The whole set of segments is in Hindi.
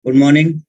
Good morning.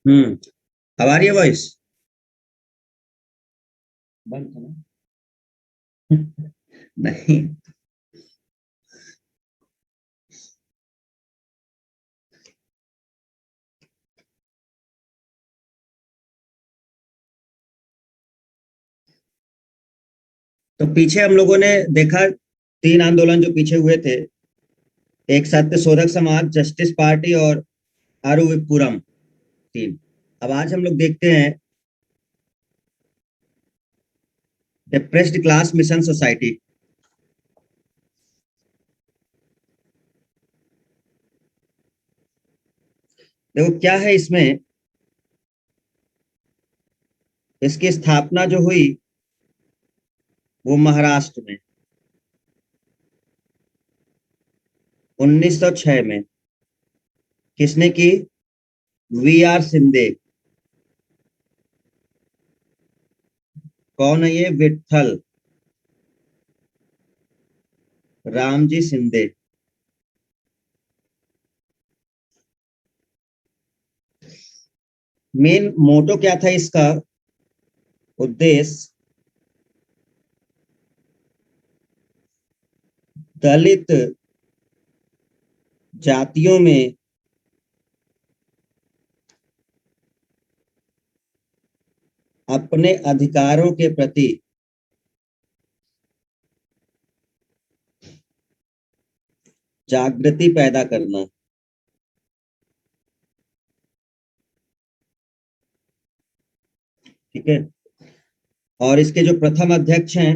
अब आ रही है वॉइस? बंद था ना? नहीं। तो पीछे हम लोगों ने देखा, तीन आंदोलन जो पीछे हुए थे, एक सत्य शोधक समाज, जस्टिस पार्टी और आरुविपुरम, तीन। अब आज हम लोग देखते हैं डिप्रेस्ड क्लास मिशन सोसाइटी। देखो क्या है इसमें। इसकी स्थापना जो हुई वो महाराष्ट्र में 1906 में। किसने की? V R Shinde. कौन है ये? विठल रामजी सिंधे। मेन मोटो क्या था इसका? उद्देश्य दलित जातियों में अपने अधिकारों के प्रति जागृति पैदा करना। ठीक है। और इसके जो प्रथम अध्यक्ष हैं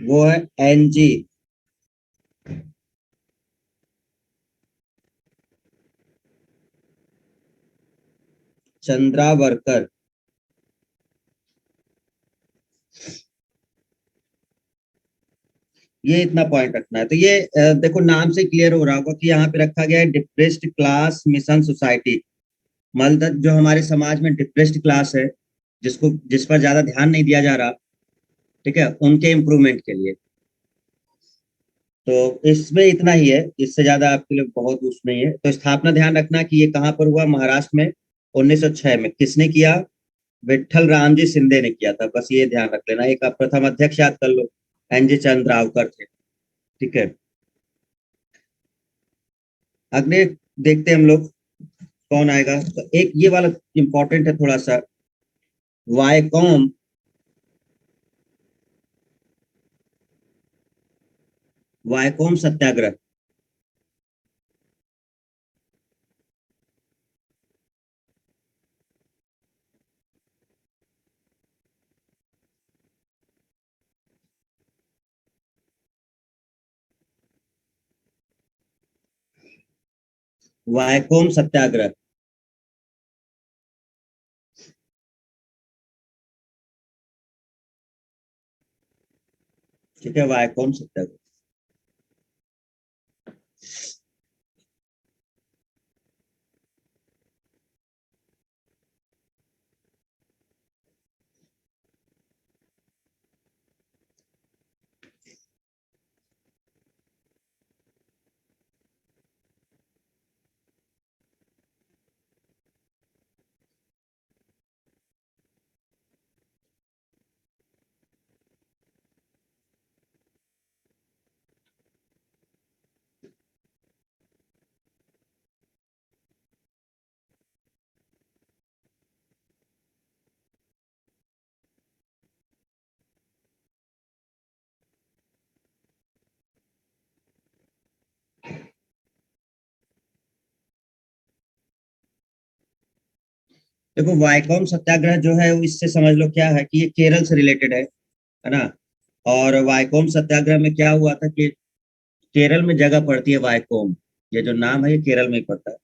वो है एनजी चंद्रावरकर। ये इतना पॉइंट रखना है। तो ये देखो नाम से क्लियर हो रहा होगा कि यहाँ पे रखा गया है डिप्रेस्ड क्लास मिशन सोसाइटी। मतलब जो हमारे समाज में डिप्रेस्ड क्लास है, जिस पर ज्यादा ध्यान नहीं दिया जा रहा, ठीक है, उनके इम्प्रूवमेंट के लिए। तो इसमें इतना ही है, इससे ज्यादा आपके लिए बहुत कुछ नहीं है। तो स्थापना ध्यान रखना कि ये कहाँ पर हुआ? महाराष्ट्र में 1906 में। किसने किया? विठल रामजी सिंधे ने किया था। बस ये ध्यान रख लेना। एक आप प्रथम अध्यक्ष याद कर लो, एनजी चंद्रावकर थे। ठीक है। अगले देखते हैं हम लोग कौन आएगा? तो एक ये वाला इंपॉर्टेंट है थोड़ा सा, वायकॉम, वायकॉम सत्याग्रह। वायकॉम सत्याग्रह। ठीक है, वायकॉम सत्याग्रह। देखो, वायकॉम सत्याग्रह जो है वो इससे समझ लो क्या है कि ये केरल से रिलेटेड है ना। और वायकॉम सत्याग्रह में क्या हुआ था कि केरल में जगह पड़ती है वायकोम, ये जो नाम है ये केरल में ही पड़ता है।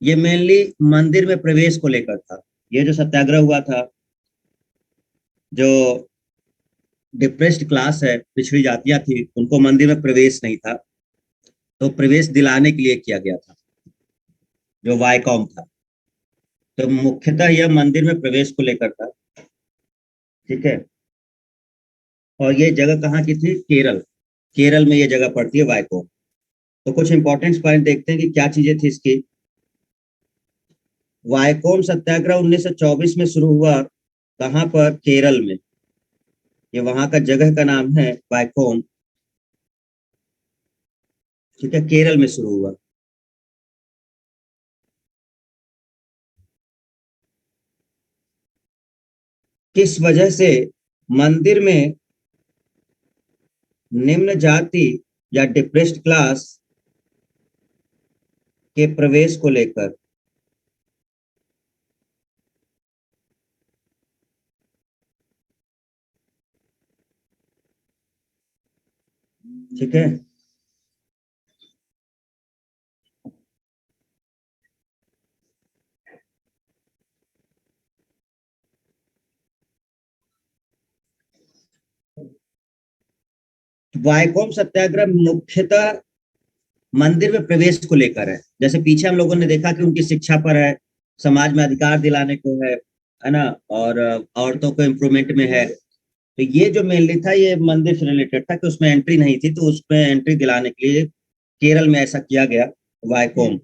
ये मेनली मंदिर में प्रवेश को लेकर था। ये जो सत्याग्रह हुआ था, जो डिप्रेस्ड क्लास है, पिछड़ी जातियां थी, उनको मंदिर में प्रवेश नहीं था, तो प्रवेश दिलाने के लिए किया गया था, जो वायकॉम था। तो मुख्यतः यह मंदिर में प्रवेश को लेकर था। ठीक है। और ये जगह कहाँ की थी? केरल। केरल में ये जगह पड़ती है वायकॉम। तो कुछ इंपॉर्टेंट पॉइंट देखते हैं कि क्या चीजें थी इसकी। वायकोम सत्याग्रह 1924 में शुरू हुआ। कहाँ पर? केरल में। ये वहां का जगह का नाम है वायकोम। ठीक है, केरल में शुरू हुआ। किस वजह से मंदिर में निम्न जाति या डिप्रेस्ड क्लास के प्रवेश को लेकर? ठीक है। वायकोम सत्याग्रह मुख्यतः मंदिर में प्रवेश को लेकर है। जैसे पीछे हम लोगों ने देखा कि उनकी शिक्षा पर है, समाज में अधिकार दिलाने को है ना, और औरतों को इम्प्रूवमेंट में है। तो ये जो मेनली था ये मंदिर से रिलेटेड था कि उसमें एंट्री नहीं थी, तो उसमें एंट्री दिलाने के लिए केरल में ऐसा किया गया, वायकोम।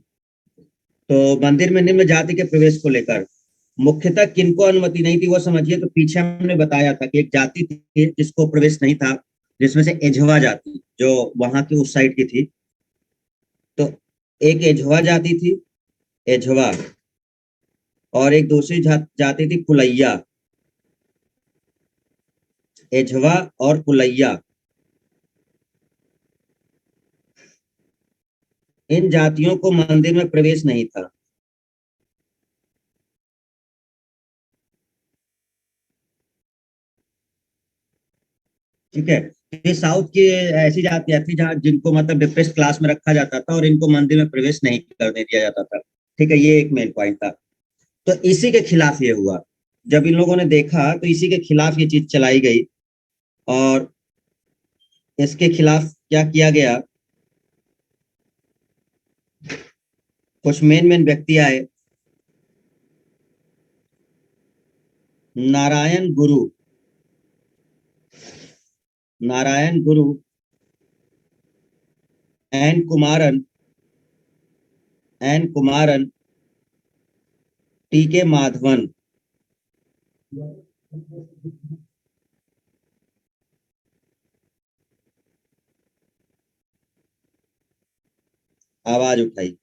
तो मंदिर में निम्न जाति के प्रवेश को लेकर मुख्यतः किनको अनुमति नहीं थी वो समझिए। तो पीछे हमने बताया था कि एक जाति थी जिसको प्रवेश नहीं था, जिसमें से एझवा जाति जो वहां की उस साइड की थी। तो एक एझवा जाति थी, एझवा। और एक दूसरी जाति थी पुलैया। एझवा और पुलैया, इन जातियों को मंदिर में प्रवेश नहीं था। ठीक है। ये साउथ की ऐसी जातियां थी जहाँ जिनको मतलब डिप्रेस क्लास में रखा जाता था और इनको मंदिर में प्रवेश नहीं करने दिया जाता था। ठीक है, ये एक मेन पॉइंट था। तो इसी के खिलाफ ये हुआ। जब इन लोगों ने देखा तो इसी के खिलाफ ये चीज चलाई गई। और इसके खिलाफ क्या किया गया? कुछ मेन मेन व्यक्ति आए। Narayan Guru, Narayan Guru, N Kumaran, N Kumaran, T K Madhavan. आवाज उठाई।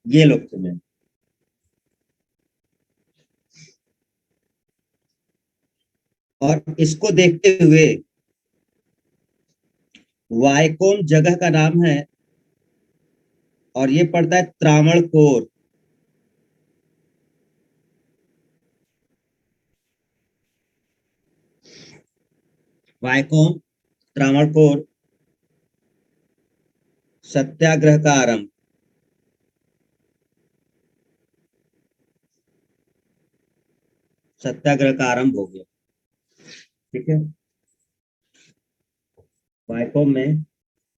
ये लोग थे मैं। और इसको देखते हुए वायकोम जगह का नाम है, और ये पड़ता है त्रावणकोर। वायकोम, त्रावणकोर, सत्याग्रह का आरंभ। सत्याग्रह का आरंभ हो गया। ठीक है, वायकोम में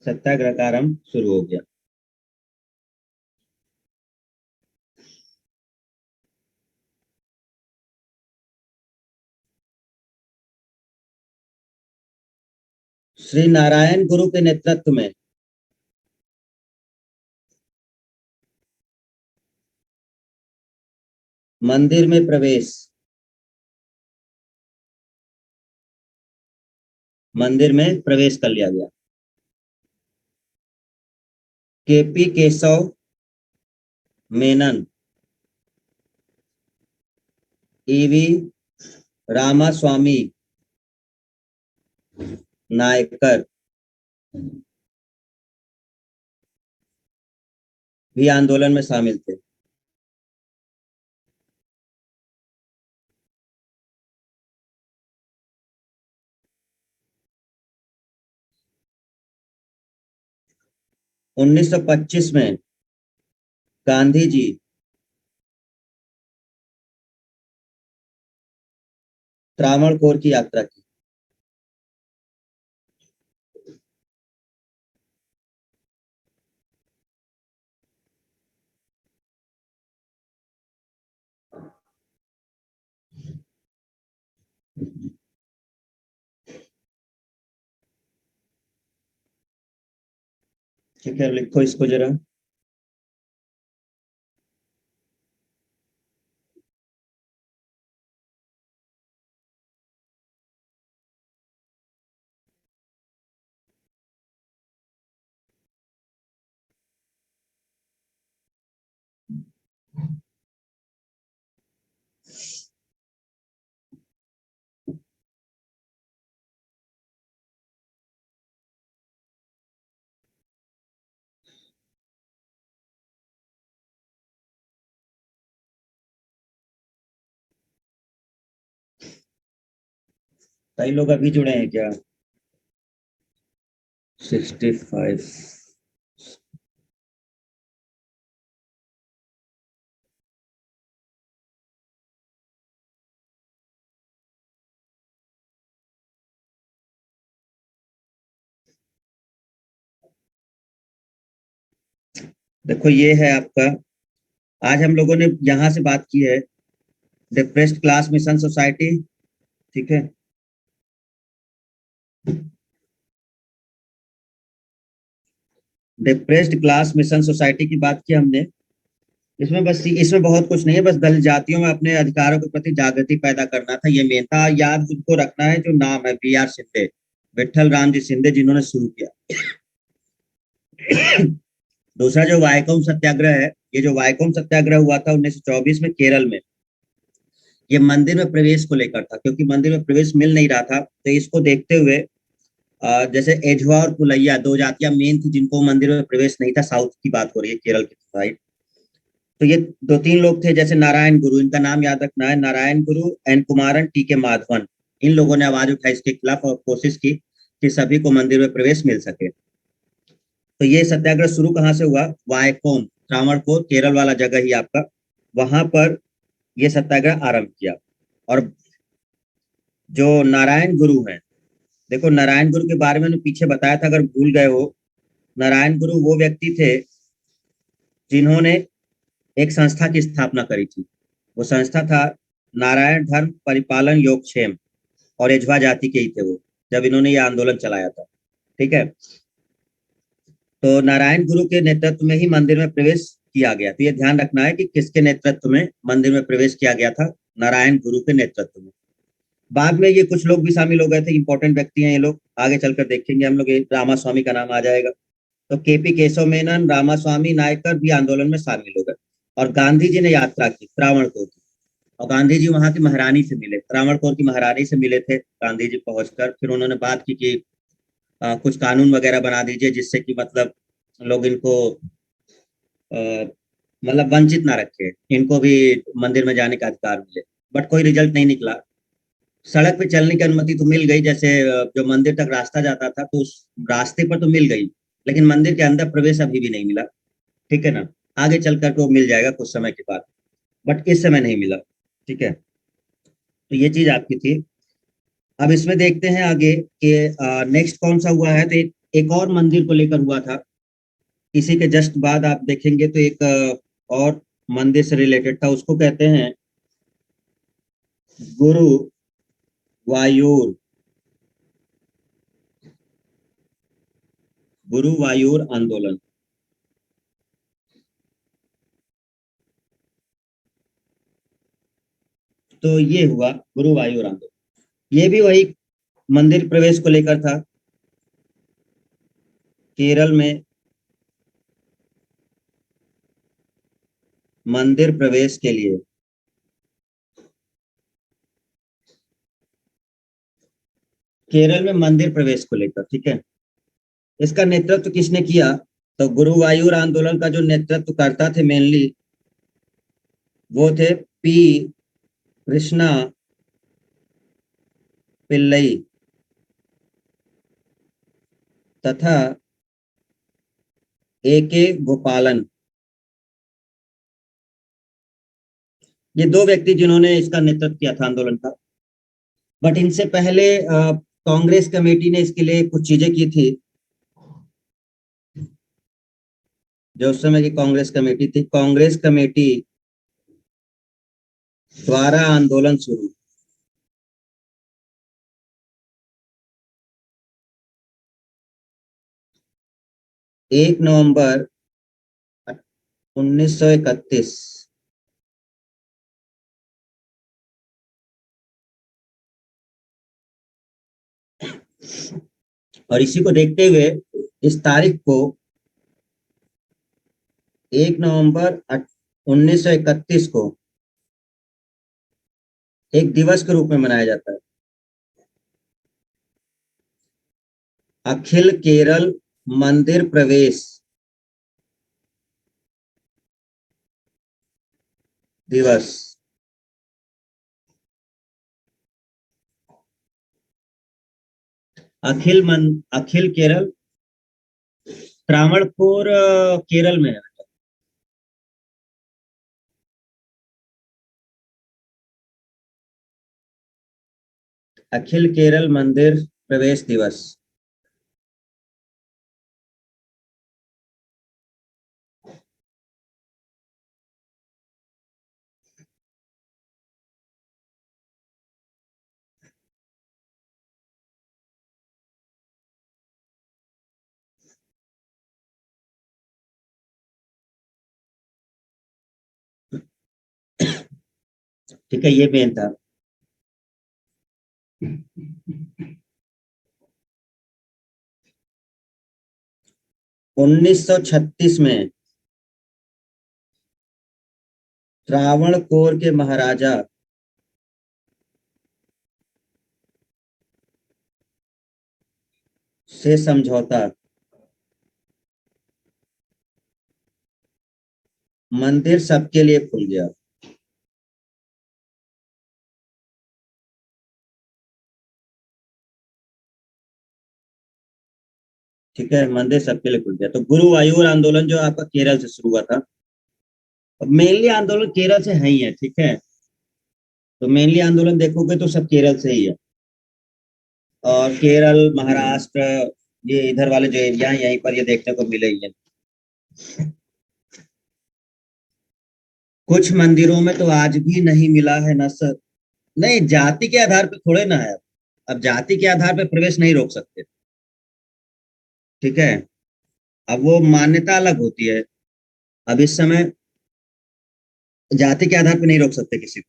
सत्याग्रह का आरंभ शुरू हो गया। श्री नारायण गुरु के नेतृत्व में मंदिर में प्रवेश, मंदिर में प्रवेश कर लिया गया। केपी केशव मेनन, ईवी रामास्वामी नायकर भी आंदोलन में शामिल थे। उन्नीस सौ पच्चीस में गांधी जी त्रावणकोर की यात्रा की। ठीक है, लिखो इसको जरा। कई लोग अभी जुड़े हैं क्या? 65। देखो ये है आपका, आज हम लोगों ने यहाँ से बात की है डिप्रेस्ड क्लास मिशन सोसाइटी। ठीक है, डिप्रेस्ड क्लास मिशन सोसाइटी की बात की हमने। इसमें बहुत कुछ नहीं है, बस दलित जातियों में अपने अधिकारों के प्रति जागृति पैदा करना था, ये मेन था। याद जिनको रखना है, जो नाम है BR शिंदे, विठल राम जी शिंदे, जिन्होंने शुरू किया। दूसरा जो वायकोम सत्याग्रह है, ये जो वायकोम सत्याग्रह हुआ था 1924 में केरल में, ये मंदिर में प्रवेश को लेकर था, क्योंकि मंदिर में प्रवेश मिल नहीं रहा था। तो इसको देखते हुए जैसे एझवा और पुलैया दो जातियां मेन थी जिनको मंदिर में प्रवेश नहीं था, साउथ की बात हो रही है, केरल की साइड। तो ये दो तीन लोग थे, जैसे नारायण गुरु, इनका नाम याद रखना है, Narayan Guru, N Kumaran, T K Madhavan. इन लोगों ने आवाज उठाई इसके खिलाफ और कोशिश की कि सभी को मंदिर में प्रवेश मिल सके। तो ये सत्याग्रह शुरू कहाँ से हुआ? वायकोम, त्रावणकोर, केरल वाला जगह ही आपका, वहां पर ये सत्याग्रह आरंभ किया। और जो नारायण गुरु हैं, देखो नारायण गुरु के बारे में मैंने पीछे बताया था, अगर भूल गए हो। नारायण गुरु वो व्यक्ति थे जिन्होंने एक संस्था की स्थापना करी थी। वो संस्था था नारायण धर्म परिपालन योगक्षेम, और एझवा जाति के ही थे वो, जब इन्होंने ये आंदोलन चलाया था। ठीक है, तो नारायण गुरु के नेतृत्व में ही मंदिर में प्रवेश किया गया। तो ये ध्यान रखना है कि किसके नेतृत्व में मंदिर में प्रवेश किया गया था? नारायण गुरु के नेतृत्व में। बाद में ये कुछ लोग भी शामिल हो गए थे, इंपॉर्टेंट व्यक्ति हैं ये लोग, आगे चलकर देखेंगे हम लोग, रामास्वामी का नाम आ जाएगा। तो केपी केशव मेनन, रामास्वामी नायकर भी आंदोलन में शामिल हो गए। और गांधी जी ने यात्रा की त्रावणकोर की, और गांधी जी वहां की महारानी से मिले, त्रावणकोर की महारानी से मिले थे गांधी जी पहुंचकर। फिर उन्होंने बात की कि कुछ कानून वगैरह बना दीजिए जिससे कि मतलब लोग इनको अ, मतलब वंचित ना रखे, इनको भी मंदिर में जाने का अधिकार मिले। बट कोई रिजल्ट नहीं निकला। सड़क पे चलने की अनुमति तो मिल गई, जैसे जो मंदिर तक रास्ता जाता था तो उस रास्ते पर तो मिल गई, लेकिन मंदिर के अंदर प्रवेश अभी भी नहीं मिला। ठीक है ना। आगे चल कर तो मिल जाएगा कुछ समय के बाद, बट इस समय नहीं मिला। ठीक है, तो ये चीज आपकी थी। अब इसमें देखते हैं आगे कि नेक्स्ट कौन सा हुआ है। तो एक और मंदिर को लेकर हुआ था। इसी के जस्ट बाद आप देखेंगे तो एक और मंदिर से रिलेटेड था, उसको कहते हैं गुरु वायूर, गुरुवायूर आंदोलन। तो ये हुआ गुरुवायूर आंदोलन। ये भी वही मंदिर प्रवेश को लेकर था, केरल में मंदिर प्रवेश के लिए। केरल में मंदिर प्रवेश को लेकर, ठीक है। इसका नेतृत्व किसने किया? तो गुरुवायूर आंदोलन का जो नेतृत्व करता थे मेनली, वो थे पी कृष्णा पिल्लई तथा ए के गोपालन। ये दो व्यक्ति जिन्होंने इसका नेतृत्व किया था आंदोलन का। बट इनसे पहले कांग्रेस कमेटी ने इसके लिए कुछ चीजें की थी। जो उस समय की कांग्रेस कमेटी थी, कांग्रेस कमेटी द्वारा आंदोलन शुरू। 1 नवंबर 1931। और इसी को देखते हुए इस तारीख को 1 नवंबर 1931 को एक दिवस के रूप में मनाया जाता है, अखिल केरल मंदिर प्रवेश दिवस। अखिल केरल त्रावणकोर केरल में है। अखिल केरल मंदिर प्रवेश दिवस। ठीक है, ये मेन था। 1936 में त्रावणकोर के महाराजा से समझौता, मंदिर सबके लिए खुल गया। ठीक है, मंदिर सबके लिए खुल गया। तो गुरुवायूर आंदोलन जो आपका केरल से शुरू हुआ था, मेनली आंदोलन केरल से है ही है। ठीक है, तो मेनली आंदोलन देखोगे तो सब केरल से ही है। और केरल, महाराष्ट्र, ये इधर वाले जो एरिया है यहीं पर ये देखने को मिले ही है। कुछ मंदिरों में तो आज भी नहीं मिला है न सर। नहीं, जाति के आधार पे थोड़े ना है। अब जाति के आधार पे प्रवेश नहीं रोक सकते। ठीक है, अब वो मान्यता अलग होती है। अब इस समय जाति के आधार पे नहीं रोक सकते किसी को।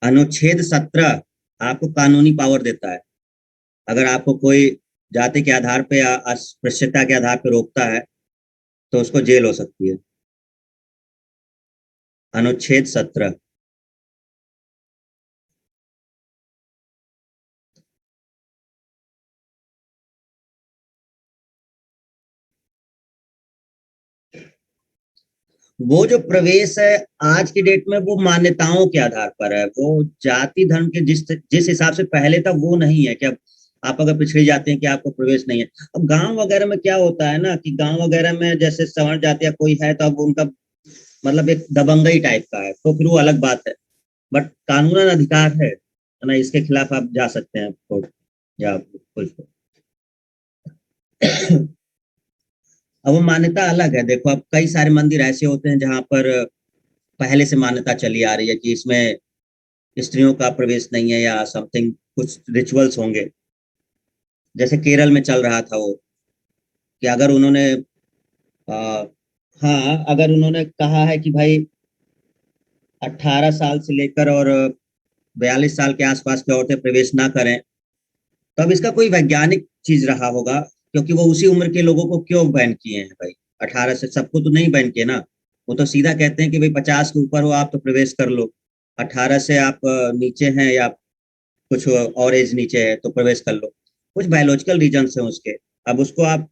अनुच्छेद 17 आपको कानूनी पावर देता है। अगर आपको कोई जाति के आधार पे या अस्पृश्यता के आधार पे रोकता है तो उसको जेल हो सकती है। अनुच्छेद 17। वो जो प्रवेश है आज की डेट में वो मान्यताओं के आधार पर है, वो जाति धर्म के जिस जिस हिसाब से पहले था वो नहीं है कि अब आप अगर पिछड़ी जाते हैं कि आपको प्रवेश नहीं है। अब गांव वगैरह में क्या होता है ना कि गांव वगैरह में जैसे सवर्ण जाति या कोई है तो अब उनका मतलब एक दबंगई टाइप का है, तो फिर वो अलग बात है। बट कानूनन अधिकार है ना, इसके खिलाफ आप जा सकते हैं कोर्ट या कुछ। अब वो मान्यता अलग है। देखो अब कई सारे मंदिर ऐसे होते हैं जहां पर पहले से मान्यता चली आ रही है कि इसमें स्त्रियों का प्रवेश नहीं है या समथिंग कुछ रिचुअल्स होंगे। जैसे केरल में चल रहा था वो कि अगर उन्होंने आ, हाँ, अगर उन्होंने कहा है कि भाई 18 साल से लेकर और 42 साल के आसपास की औरतें प्रवेश ना करें, तो अब इसका कोई वैज्ञानिक चीज रहा होगा, क्योंकि वो उसी उम्र के लोगों को क्यों बैन किए हैं भाई। 18 से सबको तो नहीं बैन किए ना। वो तो सीधा कहते हैं कि भाई 50 के ऊपर हो आप तो प्रवेश कर लो, 18 से आप नीचे हैं या कुछ और एज नीचे है तो प्रवेश कर लो। कुछ बायोलॉजिकल रीजन है उसके। अब उसको आप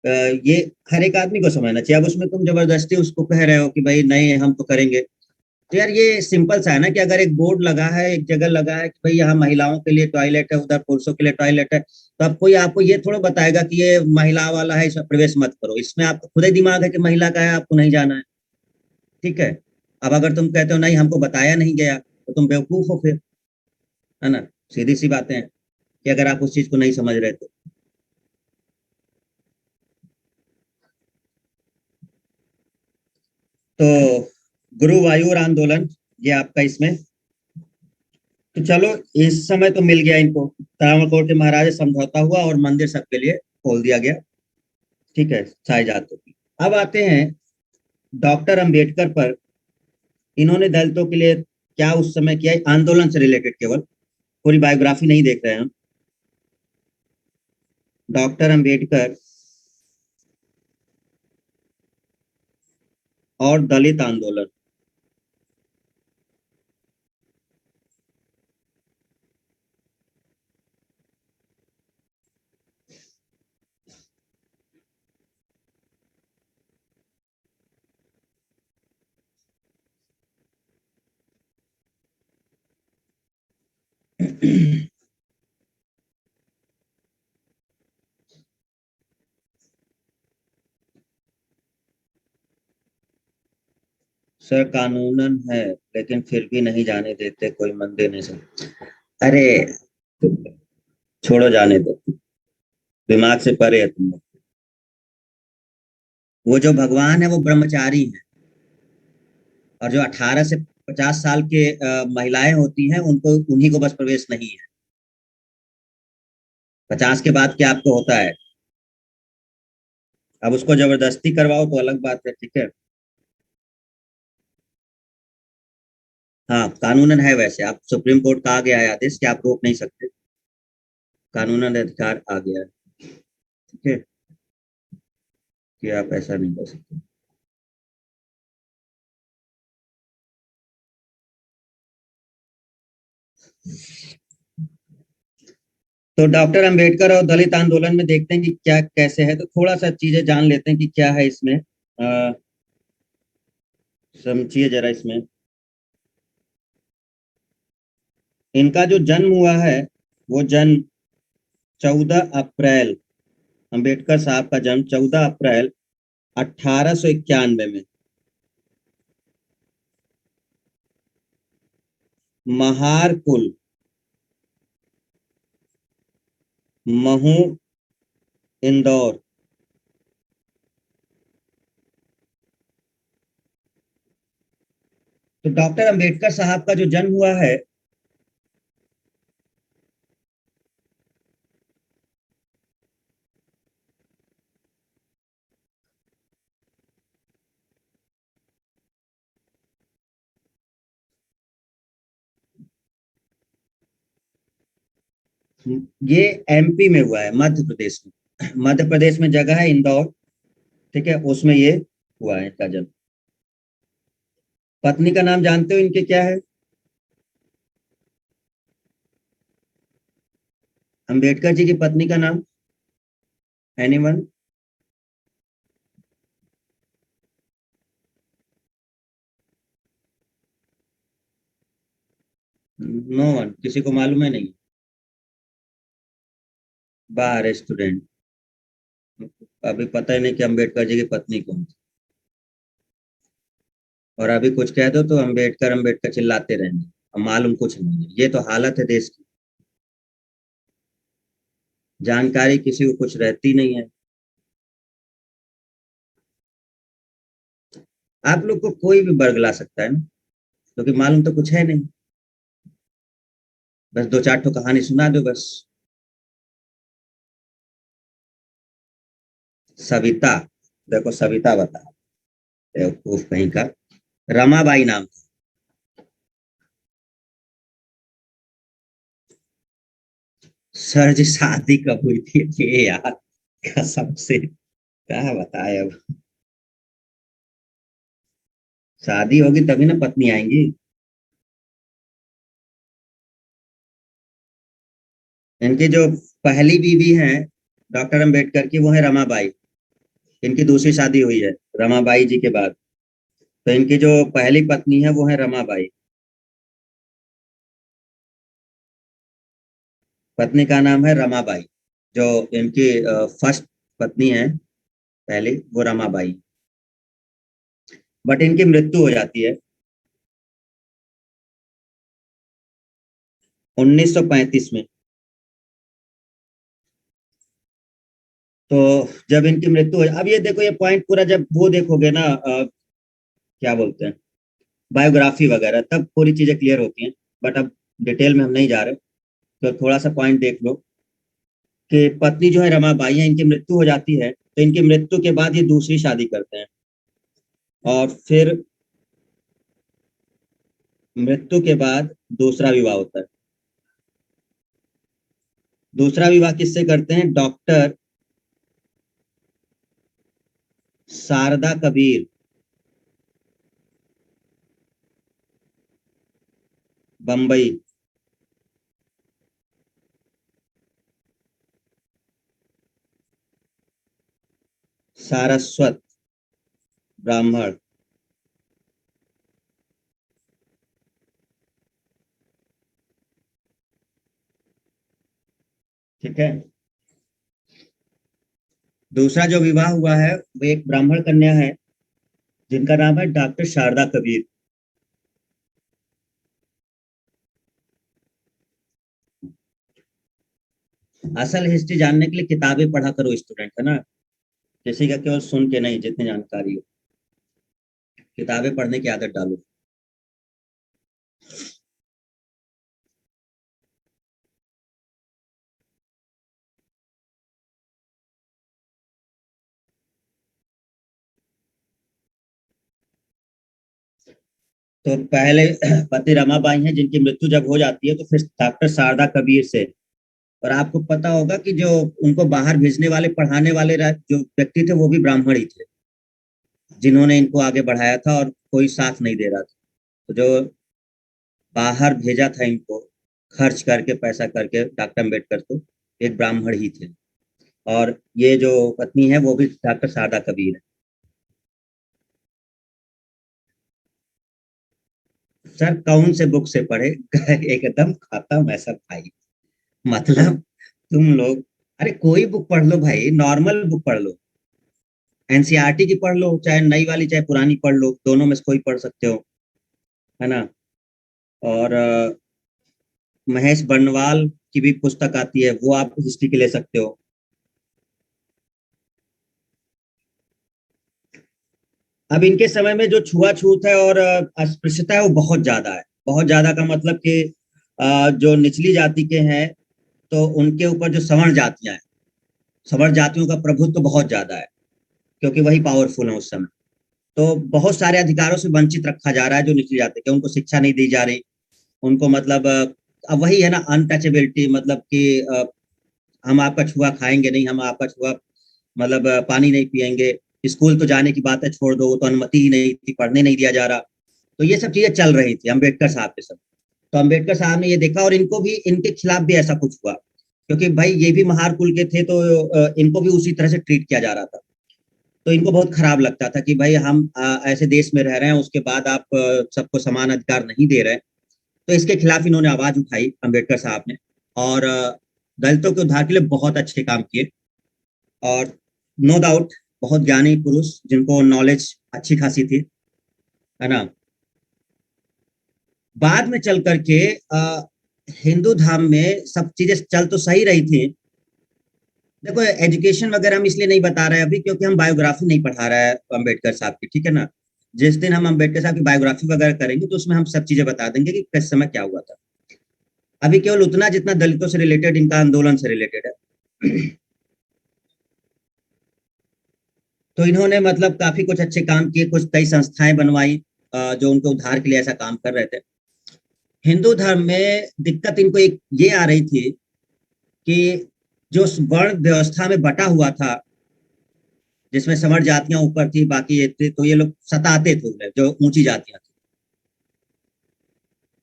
ये हर एक आदमी को समझना चाहिए। अब उसमें तुम जबरदस्ती उसको कह रहे हो कि भाई नहीं हम तो करेंगे। तो यार ये सिंपल सा है ना कि अगर एक बोर्ड लगा है, एक जगह लगा है कि भाई यहाँ महिलाओं के लिए टॉयलेट है, उधर पुरुषों के लिए टॉयलेट है, तो अब कोई आपको ये थोड़ा बताएगा कि ये महिला वाला है इसमें प्रवेश मत करो। इसमें आपका खुद ही दिमाग है कि महिला का है आपको नहीं जाना है। ठीक है। अब अगर तुम कहते हो नहीं हमको बताया नहीं गया तो तुम बेवकूफ हो फिर, है ना। सीधी सी बातें हैं कि अगर आप उस चीज को नहीं समझ रहे तो। तो गुरुवायूर आंदोलन, ये आपका इसमें। तो चलो, इस समय तो मिल गया इनको, त्रावणकोर के महाराज से समझौता हुआ और मंदिर सबके लिए खोल दिया गया। ठीक है, साई जातों की। अब आते हैं डॉक्टर अंबेडकर पर। इन्होंने दलितों के लिए क्या उस समय किया, आंदोलन से रिलेटेड केवल, पूरी बायोग्राफी नहीं देख रहे हैं हम। डॉक्टर अंबेडकर और दलित आंदोलन। सर कानूनन है लेकिन फिर भी नहीं जाने देते, कोई मंदिर नहीं सब। अरे छोड़ो, जाने दो। दिमाग से परे है तुम लोग। वो जो भगवान है वो ब्रह्मचारी है, और जो 18 से 50 साल के महिलाएं होती हैं उनको उन्हीं को बस प्रवेश नहीं है। 50 के बाद क्या आपको होता है। अब उसको जबरदस्ती करवाओ तो अलग बात है। ठीक है। हाँ कानूनन है, वैसे आप सुप्रीम कोर्ट का आ गया है आदेश कि आप रोक नहीं सकते। कानूनन अधिकार आ गया है। ठीक है, कि आप ऐसा नहीं कर सकते। तो डॉक्टर अंबेडकर और दलित आंदोलन में देखते हैं कि क्या कैसे है, तो थोड़ा सा चीजें जान लेते हैं कि क्या है इसमें। समझिए जरा इसमें। इनका जो जन्म हुआ है वो जन्म 14 अप्रैल, अंबेडकर साहब का जन्म 14 अप्रैल 1891 में महारकुल, महू, इंदौर। तो डॉक्टर अंबेडकर साहब का जो जन्म हुआ है, ये एमपी में हुआ है, मध्य प्रदेश में। मध्य प्रदेश में जगह है इंदौर, ठीक है, उसमें ये हुआ है इनका जन्म। पत्नी का नाम जानते हो इनके क्या है? अंबेडकर जी की पत्नी का नाम, एनीवन? नो वन, किसी को मालूम है नहीं? बार स्टूडेंट। अभी पता ही नहीं कि अंबेडकर जी की पत्नी कौन थी। और अभी कुछ कह दो तो अंबेडकर अंबेडकर चिल्लाते रहेंगे। अब मालूम कुछ नहीं है, ये तो हालत है देश की। जानकारी किसी को कुछ रहती नहीं है। आप लोग को कोई भी बरगला सकता है ना, क्योंकि मालूम तो कुछ है नहीं। बस दो चार ठो कहानी सुना दो बस। सविता? देखो सविता बता, बेवकूफ कहीं का। रमाबाई नाम था। सर जी शादी कब हुई थी ये यार, कसम से क्या बताए अब। शादी होगी तभी ना पत्नी आएंगी। इनकी जो पहली बीवी है डॉक्टर अंबेडकर की, वो है रमाबाई। इनकी दूसरी शादी हुई है रमाबाई जी के बाद। तो इनकी जो पहली पत्नी है वो है रमाबाई। पत्नी का नाम है रमाबाई। जो इनकी फर्स्ट पत्नी है पहली, वो रमाबाई। बट इनकी मृत्यु हो जाती है 1935 में। तो जब इनकी मृत्यु हो, अब ये देखो, ये पॉइंट पूरा जब वो देखोगे ना, क्या बोलते हैं, बायोग्राफी वगैरह, तब पूरी चीजें क्लियर होती हैं। बट अब डिटेल में हम नहीं जा रहे, तो थोड़ा सा पॉइंट देख लो कि पत्नी जो है रमाबाई है, इनकी मृत्यु हो जाती है, तो इनकी मृत्यु के बाद ये दूसरी शादी करते हैं। और फिर मृत्यु के बाद दूसरा विवाह होता है। दूसरा विवाह किससे करते हैं? डॉक्टर शारदा कबीर, बम्बई। सारस्वत, ब्राह्मण। ठीक है। दूसरा जो विवाह हुआ है वो एक ब्राह्मण कन्या है, जिनका नाम है डॉक्टर शारदा कबीर। असल हिस्ट्री जानने के लिए किताबें पढ़ा करो स्टूडेंट, है ना। किसी का केवल सुन के नहीं, जितनी जानकारी हो किताबें पढ़ने की आदत डालो। तो पहले पति रमाबाई हैं, जिनकी मृत्यु जब हो जाती है तो फिर डॉक्टर शारदा कबीर से। और आपको पता होगा कि जो उनको बाहर भेजने वाले, पढ़ाने वाले जो व्यक्ति थे, वो भी ब्राह्मण ही थे, जिन्होंने इनको आगे बढ़ाया था, और कोई साथ नहीं दे रहा था। तो जो बाहर भेजा था इनको, खर्च करके, पैसा करके, डॉक्टर अम्बेडकर को, एक ब्राह्मण ही थे। और ये जो पत्नी है वो भी डॉक्टर शारदा कबीर है। सर कौन से बुक से पढ़े? एकदम खत्म है सब भाई। मतलब तुम लोग, अरे कोई बुक पढ़ लो भाई, नॉर्मल बुक पढ़ लो। एनसीईआरटी की पढ़ लो, चाहे नई वाली चाहे पुरानी पढ़ लो, दोनों में से कोई पढ़ सकते हो, है ना। और महेश बर्नवाल की भी पुस्तक आती है, वो आप हिस्ट्री के ले सकते हो। अब इनके समय में जो छुआछूत है और अस्पृश्यता है वो बहुत ज्यादा है। बहुत ज्यादा का मतलब कि जो निचली जाति के हैं, तो उनके ऊपर जो सवर्ण जातियां हैं, सवर्ण जातियों का प्रभुत्व तो बहुत ज्यादा है, क्योंकि वही पावरफुल है उस समय। तो बहुत सारे अधिकारों से वंचित रखा जा रहा है जो निचली जाति के, उनको शिक्षा नहीं दी जा रही। उनको मतलब अब वही है ना अनटचेबिलिटी, मतलब कि हम आपका छुआ खाएंगे नहीं, हम आपका छुआ मतलब पानी नहीं पिएंगे, स्कूल तो जाने की बात है छोड़ दो, वो तो अनुमति ही नहीं थी, पढ़ने नहीं दिया जा रहा। तो ये सब चीजें चल रही थी अम्बेडकर साहब के सब। तो अम्बेडकर साहब ने ये देखा और इनको भी इनके खिलाफ भी ऐसा कुछ हुआ, क्योंकि भाई ये भी महार कुल के थे, तो इनको भी उसी तरह से ट्रीट किया जा रहा था। तो इनको बहुत खराब लगता था कि भाई हम ऐसे देश में रह रहे हैं, उसके बाद आप सबको समान अधिकार नहीं दे रहे। तो इसके खिलाफ इन्होंने आवाज उठाई अम्बेडकर साहब ने, और दलितों के उद्धार के लिए बहुत अच्छे काम किए। और नो डाउट बहुत ज्ञानी पुरुष, जिनको नॉलेज अच्छी खासी थी, है ना। बाद में चल करके हिंदू धर्म में सब चीजें चल तो सही रही थी। देखो एजुकेशन वगैरह हम इसलिए नहीं बता रहे हैं अभी, क्योंकि हम बायोग्राफी नहीं पढ़ा रहे हैं अम्बेडकर साहब की, ठीक है ना। जिस दिन हम अम्बेडकर साहब की बायोग्राफी वगैरह करेंगे तो उसमें हम सब चीजें बता देंगे कि किस समय क्या हुआ था। अभी केवल उतना जितना दलितों से रिलेटेड, इनका आंदोलन से रिलेटेड है। तो इन्होंने मतलब काफी कुछ अच्छे काम किए, कुछ कई संस्थाएं बनवाई जो उनके उद्धार के लिए ऐसा काम कर रहे थे। हिंदू धर्म में दिक्कत इनको एक ये आ रही थी कि जो वर्ण व्यवस्था में बटा हुआ था, जिसमें समर जातियां ऊपर थी, बाकी ये थे, तो ये लोग सताते थे उन्हें, जो ऊंची जातियां थी।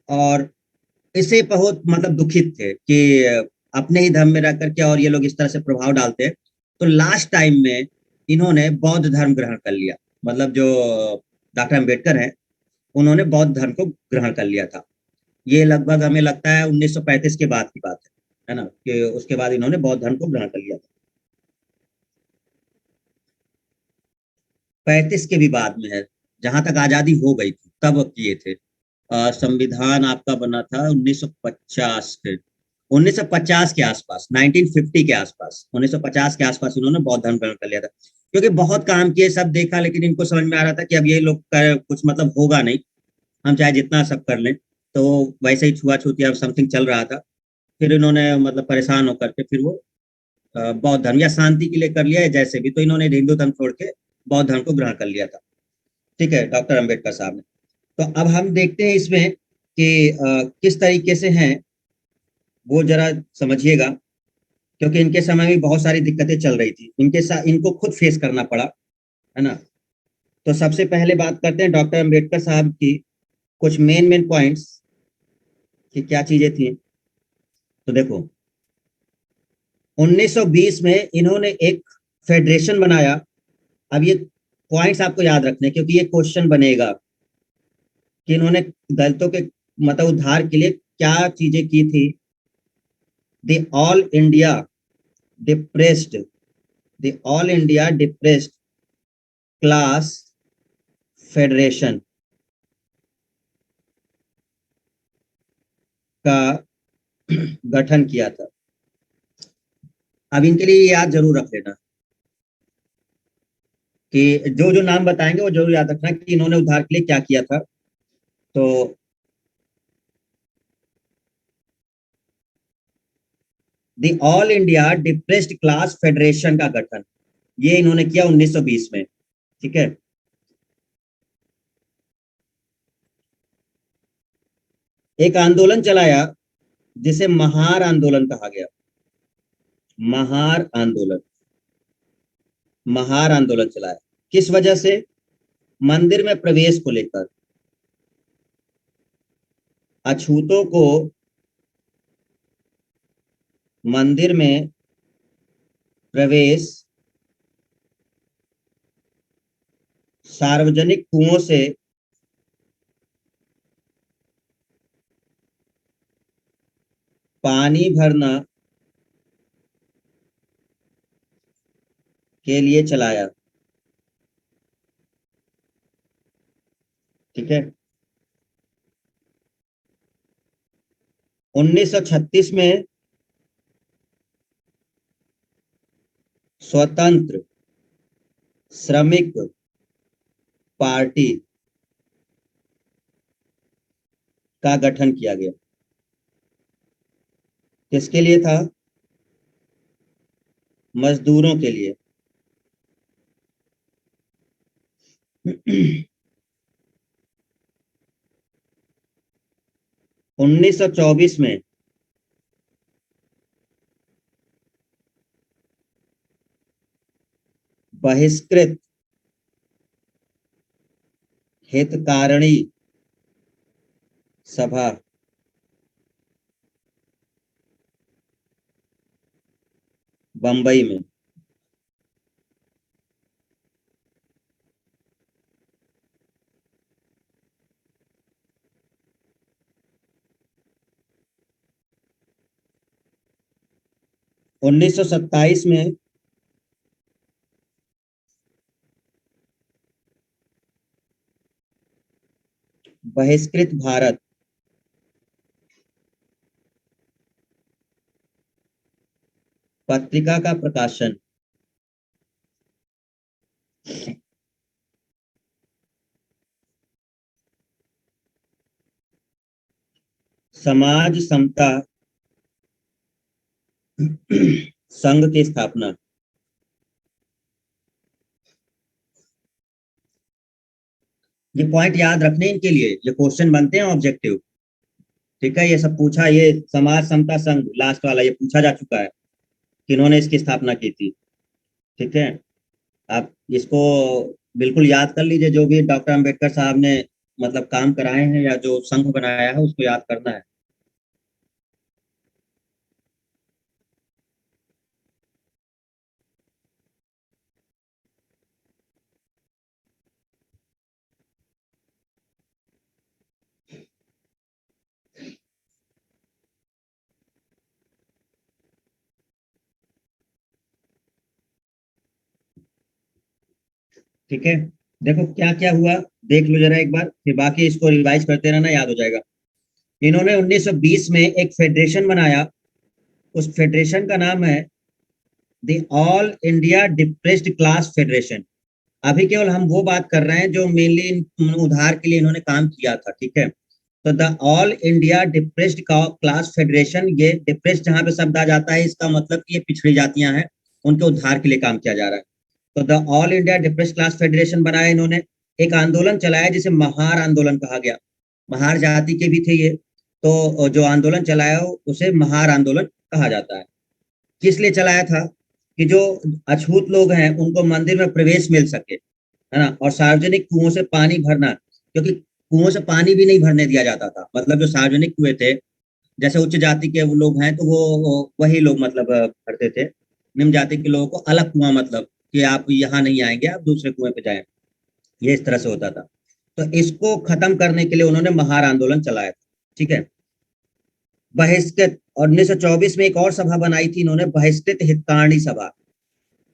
और इससे बहुत मतलब दुखित थे कि अपने ही धर्म में रह करके और ये लोग इस तरह से प्रभाव डालते हैं। तो लास्ट टाइम में इन्होंने बौद्ध धर्म ग्रहण कर लिया, मतलब जो डॉक्टर अम्बेडकर हैं, उन्होंने बौद्ध धर्म को ग्रहण कर लिया था। ये लगभग हमें लगता है 1935 के बाद की बात है ना, कि उसके बाद इन्होंने बौद्ध धर्म को ग्रहण कर लिया था। 35 के भी बाद में है, जहां तक आजादी हो गई थी तब किए थे। संविधान आपका बना था 1950 के, 1950 के आसपास, 1950 के आसपास, 1950 के आसपास इन्होंने बौद्ध धर्म ग्रहण कर लिया था। क्योंकि बहुत काम किए, सब देखा, लेकिन इनको समझ में आ रहा था कि अब ये लोग का कुछ मतलब होगा नहीं, हम चाहे जितना सब कर लें। तो वैसे ही छुआछूत या समथिंग चल रहा था। फिर इन्होंने मतलब परेशान होकर के फिर वो बौद्ध धर्म या शांति के लिए कर लिया है, जैसे भी, तो इन्होंने हिंदू धर्म छोड़ के बौद्ध धर्म को ग्रहण कर लिया था। ठीक है, डॉक्टर अम्बेडकर साहब ने। तो अब हम देखते हैं इसमें कि किस तरीके से हैं वो, जरा समझिएगा। क्योंकि इनके समय में बहुत सारी दिक्कतें चल रही थी, इनके साथ इनको खुद फेस करना पड़ा, है ना। तो सबसे पहले बात करते हैं डॉक्टर अम्बेडकर साहब की, कुछ मेन मेन पॉइंट्स कि क्या चीजें थी। तो देखो 1920 में इन्होंने एक फेडरेशन बनाया। अब ये पॉइंट्स आपको याद रखने हैं, क्योंकि ये क्वेश्चन बनेगा कि इन्होंने दलितों के मतलब उद्धार के लिए क्या चीजें की थी। The all India depressed, the all India depressed class federation का गठन किया था। अब इनके लिए याद जरूर रख लेना कि जो जो नाम बताएंगे वो जरूर याद रखना कि इन्होंने उद्धार के लिए क्या किया था। तो the all India depressed class federation का गठन ये इन्होंने किया 1920 में। ठीक है। एक आंदोलन चलाया जिसे महार आंदोलन कहा गया। महार आंदोलन, महार आंदोलन चलाया किस वजह से? मंदिर में प्रवेश को लेकर, अछूतों को मंदिर में प्रवेश सार्वजनिक कुओं से पानी भरना के लिए चलाया। ठीक है। 1936 में स्वतंत्र श्रमिक पार्टी का गठन किया गया। किसके लिए था? मजदूरों के लिए। 1924 में बहिष्कृत हितकारिणी सभा बंबई में। 1927 में बहिष्कृत भारत पत्रिका का प्रकाशन। समाज समता संघ की स्थापना। ये पॉइंट याद रखने इनके लिए, ये क्वेश्चन बनते हैं ऑब्जेक्टिव। ठीक है, ये सब पूछा, ये समाज समता संघ लास्ट वाला ये पूछा जा चुका है कि इन्होंने इसकी स्थापना की थी। ठीक है, आप इसको बिल्कुल याद कर लीजिए, जो भी डॉक्टर अंबेडकर साहब ने मतलब काम कराए हैं या जो संघ बनाया है उसको याद करना है। ठीक है, देखो क्या क्या हुआ, देख लो जरा एक बार, फिर बाकी इसको रिवाइज करते रहना, याद हो जाएगा। इन्होंने 1920 में एक फेडरेशन बनाया, उस फेडरेशन का नाम है the all India depressed class federation. अभी केवल हम वो बात कर रहे हैं जो मेनली उधार के लिए इन्होंने काम किया था। ठीक है, तो the all India depressed class federation, ये डिप्रेस्ड जहां पे शब्द आ जाता है इसका मतलब कि ये पिछड़ी जातियां हैं, उनके उद्धार के लिए काम किया जा रहा है। तो the all India depressed class federation बनाया इन्होंने। एक आंदोलन चलाया जिसे महार आंदोलन कहा गया, महार जाति के भी थे ये, तो जो आंदोलन चलाया उसे महार आंदोलन कहा जाता है। किस लिए चलाया था? कि जो अछूत लोग हैं उनको मंदिर में प्रवेश मिल सके, है ना, और सार्वजनिक कुओं से पानी भरना, क्योंकि कुओं से पानी भी नहीं भरने दिया जाता था। मतलब जो सार्वजनिक कुएं थे, जैसे उच्च जाति के वो लोग हैं तो वो वही लोग मतलब भरते थे, निम्न जाति के लोगों को अलग कुआं, मतलब कि आप यहाँ नहीं आएंगे, आप दूसरे कुएं पे जाएं, ये इस तरह से होता था। तो इसको खत्म करने के लिए उन्होंने महार आंदोलन चलाया था। ठीक है, बहिष्कृत, और 1924 में एक और सभा बनाई थी इन्होंने, बहिष्कृत हितकारिणी सभा।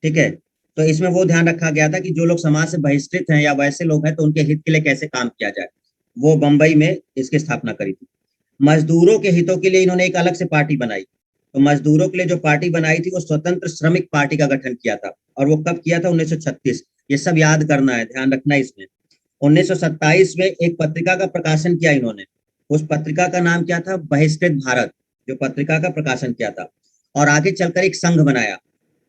ठीक है, तो इसमें वो ध्यान रखा गया था कि जो लोग समाज से बहिष्कृत हैं या वैसे लोग हैं तो उनके हित के लिए कैसे काम किया जाए। वो बंबई में इसकी स्थापना करी थी। मजदूरों के हितों के लिए इन्होंने एक अलग से पार्टी बनाई। तो मजदूरों के लिए जो पार्टी बनाई थी वो स्वतंत्र श्रमिक पार्टी का गठन किया था, और वो कब किया था? 1936। ये सब याद करना है, ध्यान रखना है इसमें। 1927 में एक पत्रिका का प्रकाशन किया इन्होंने, उस पत्रिका का नाम क्या था? बहिष्कृत भारत, जो पत्रिका का प्रकाशन किया था। और आगे चलकर एक संघ बनाया।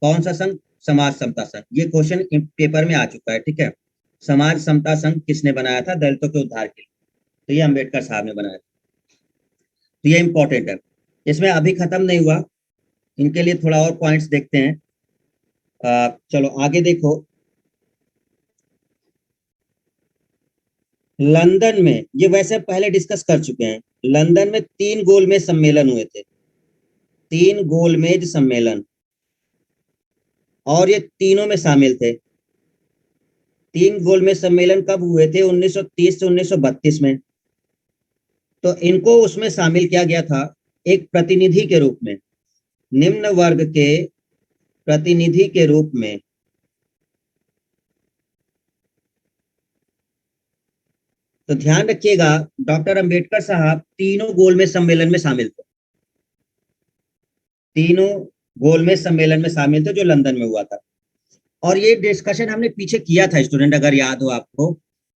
कौन सा संघ? समाज समता संघ। ये क्वेश्चन पेपर में आ चुका है। ठीक है, समाज समता संघ किसने बनाया था? दलितों के उद्धार के लिए, तो ये अंबेडकर साहब ने बनाया था। तो ये इंपॉर्टेंट है। इसमें अभी खत्म नहीं हुआ, इनके लिए थोड़ा और पॉइंट्स देखते हैं। चलो आगे देखो। लंदन में, ये वैसे पहले डिस्कस कर चुके हैं, लंदन में 3 गोलमेज सम्मेलन हुए थे, 3 गोलमेज सम्मेलन, और ये तीनों में शामिल थे। 3 गोलमेज सम्मेलन कब हुए थे? 1930 से 1932 में। तो इनको उसमें शामिल किया गया था एक प्रतिनिधि के रूप में, निम्न वर्ग के प्रतिनिधि के रूप में। तो ध्यान रखिएगा, डॉक्टर अंबेडकर साहब तीनों गोलमेज सम्मेलन में शामिल थे, तीनों गोलमेज सम्मेलन में शामिल थे जो लंदन में हुआ था। और ये डिस्कशन हमने पीछे किया था स्टूडेंट, अगर याद हो आपको,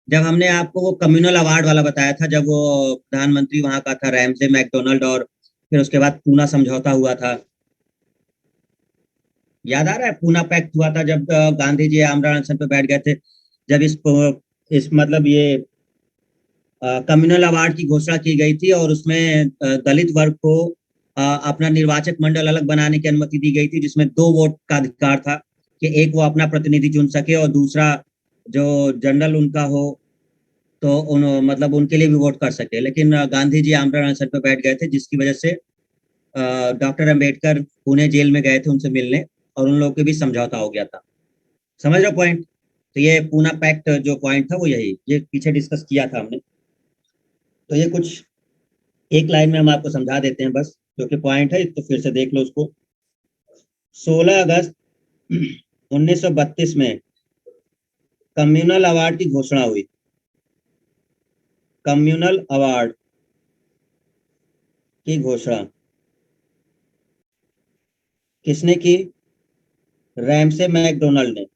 जब हमने आपको वो कम्युनल अवार्ड वाला बताया था, जब वो प्रधानमंत्री वहां का था रैमसे मैकडोनल्ड, और फिर उसके बाद पूना समझौता हुआ था। याद आ रहा है? पूना पैक्ट हुआ था जब गांधी जी आमरण अनशन पे बैठ गए थे, जब इस मतलब ये कम्युनल अवार्ड की घोषणा की गई थी, और उसमें दलित वर्ग को अपना निर्वाचक मंडल अलग बनाने की अनुमति दी गई थी, जिसमें 2 वोट का अधिकार था। कि एक वो अपना प्रतिनिधि चुन सके और दूसरा जो जनरल उनका हो तो मतलब उनके लिए भी वोट कर सके। लेकिन गांधी जी आमरण अनशन पर बैठ गए थे, जिसकी वजह से डॉक्टर अंबेडकर पुणे जेल में गए थे उनसे मिलने, और उन लोगों के भी समझौता हो गया था। समझ रहे हो पॉइंट? तो ये पूना पैक्ट जो पॉइंट था वो यही, ये पीछे डिस्कस किया था हमने। तो ये कुछ एक लाइन में हम आपको समझा देते हैं बस, जो कि पॉइंट है, तो फिर से देख लो उसको। 16 अगस्त 1932 में कम्युनल अवार्ड की घोषणा हुई। कम्युनल अवार्ड की घोषणा किसने की? रैमसे मैकडोनल्ड ने।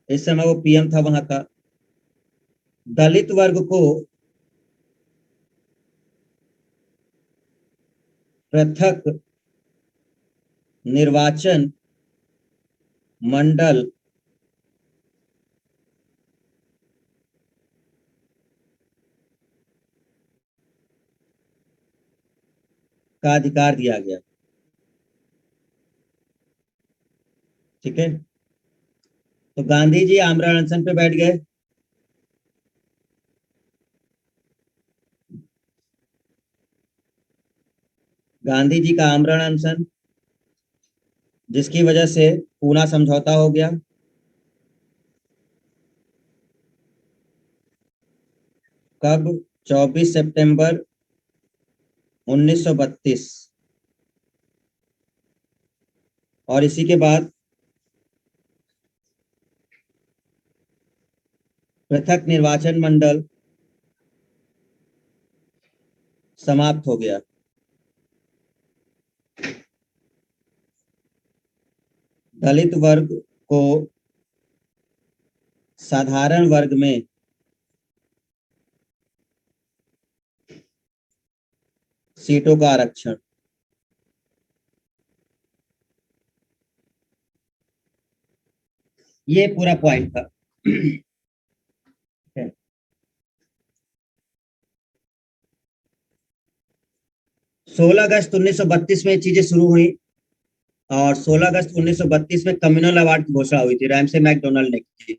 इस समय वो पीएम था वहां का। दलित वर्ग को पृथक निर्वाचन मंडल का अधिकार दिया गया। ठीक है, तो गांधी जी आमरण अनशन पे बैठ गए। गांधी जी का आमरण अनशन, जिसकी वजह से पूना समझौता हो गया। कब? 24 सितंबर 1932। और इसी के बाद पृथक निर्वाचन मंडल समाप्त हो गया। दलित वर्ग को साधारण वर्ग में सीटों का आरक्षण। ये पूरा पॉइंट था। 16 अगस्त 1932 में चीजें शुरू हुई, और 16 अगस्त 1932 में कम्युनल अवार्ड की घोषणा हुई थी, रैमसे मैकडोनल्ड ने की।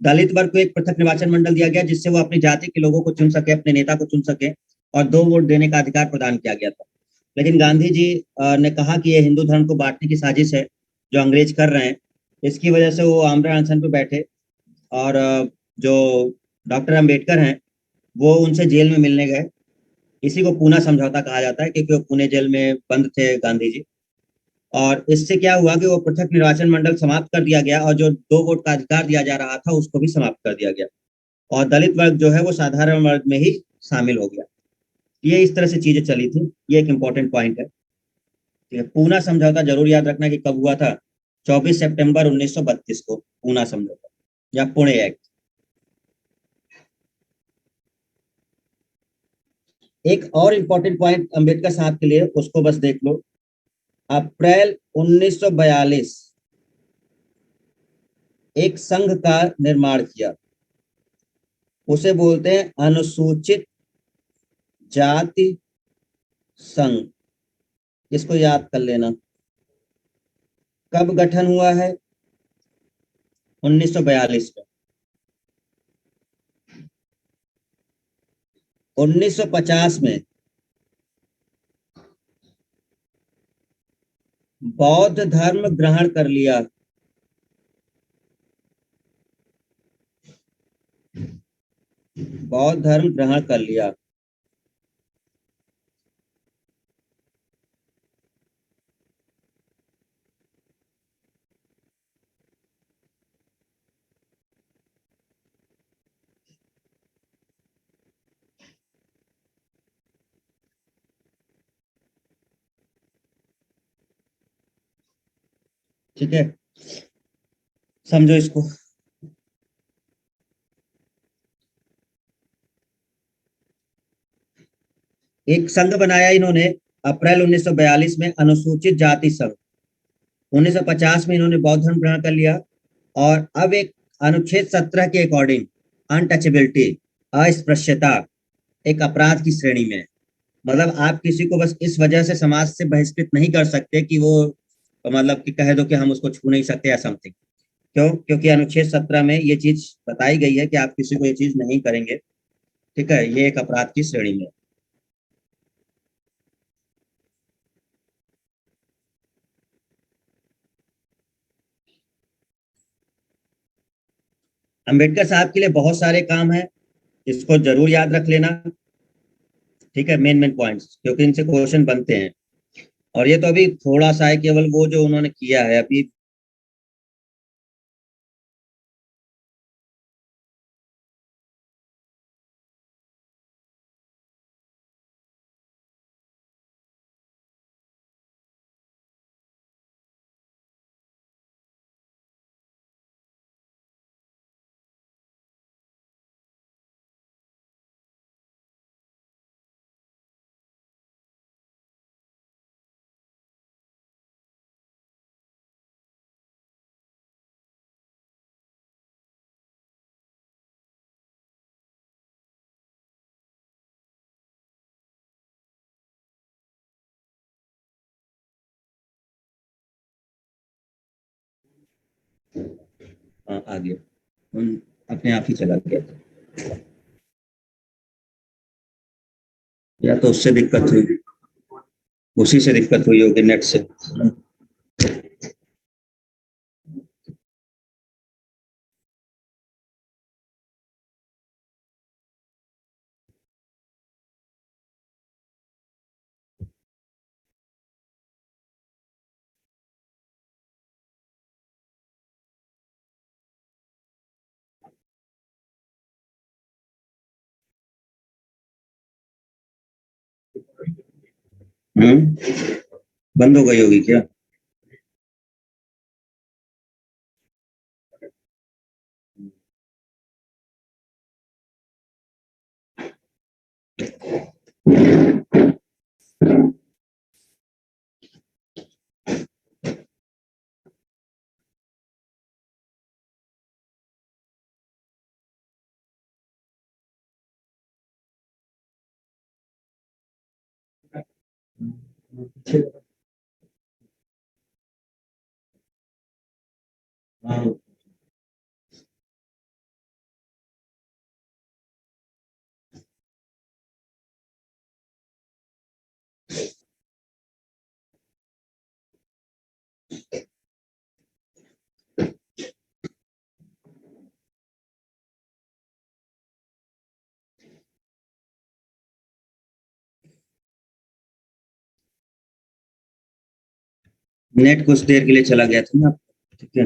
दलित वर्ग को एक पृथक निर्वाचन मंडल दिया गया, जिससे वो अपनी जाति के लोगों को चुन सके, अपने नेता को चुन सके, और 2 वोट देने का अधिकार प्रदान किया गया था। लेकिन गांधी जी ने कहा कि यह हिंदू धर्म को बांटने की साजिश है जो अंग्रेज कर रहे हैं। इसकी वजह से वो आमरण अनशन पर बैठे, और जो डॉक्टर अंबेडकर हैं वो उनसे जेल में मिलने गए। इसी को पूना समझौता कहा जाता है, क्योंकि वो पुणे जेल में बंद थे गांधी जी। और इससे क्या हुआ कि वो पृथक निर्वाचन मंडल समाप्त कर दिया गया, और जो 2 वोट का अधिकार दिया जा रहा था उसको भी समाप्त कर दिया गया, और दलित वर्ग जो है वो साधारण वर्ग में ही शामिल हो गया। ये इस तरह से चीजें चली थी। ये एक इंपॉर्टेंट पॉइंट है। पूना समझौता जरूर याद रखना कि कब हुआ था। 24 सितंबर 1932 को पूना समझौता, या पुणे एक्ट। एक और इंपॉर्टेंट पॉइंट अंबेडकर साहब के लिए, उसको बस देख लो। अप्रैल 1942 एक संघ का निर्माण किया, उसे बोलते हैं अनुसूचित जाति संघ। इसको याद कर लेना। कब गठन हुआ है? 1942 में। 1950 में बौद्ध धर्म ग्रहण कर लिया। बौद्ध धर्म ग्रहण कर लिया। ठीक है, समझो इसको। एक संघ बनाया इन्होंने अप्रैल 1942 में, अनुसूचित जाति संघ। 1950 में इन्होंने बौद्ध धर्म ग्रहण कर लिया, और अब एक अनुच्छेद 17 के अकॉर्डिंग अनटचेबिलिटी, अस्पृश्यता एक अपराध की श्रेणी में है। मतलब आप किसी को बस इस वजह से समाज से बहिष्कृत नहीं कर सकते कि वो मतलब कि कह दो कि हम उसको छू नहीं सकते या समथिंग। क्यों? क्योंकि अनुच्छेद 17 में ये चीज बताई गई है कि आप किसी को ये चीज नहीं करेंगे। ठीक है, ये एक अपराध की श्रेणी में है। अम्बेडकर साहब के लिए बहुत सारे काम है, इसको जरूर याद रख लेना। ठीक है, मेन मेन पॉइंट्स, क्योंकि इनसे क्वेश्चन बनते हैं। और ये तो अभी थोड़ा सा है, केवल वो जो उन्होंने किया है अभी। हाँ, आ गया। अपने आप ही चला गया। या तो उससे दिक्कत हुई, उसी से दिक्कत हुई होगी, नेट से। बंद हो गई होगी क्या? हाँ। नेट कुछ देर के लिए चला गया था ना। ठीक है।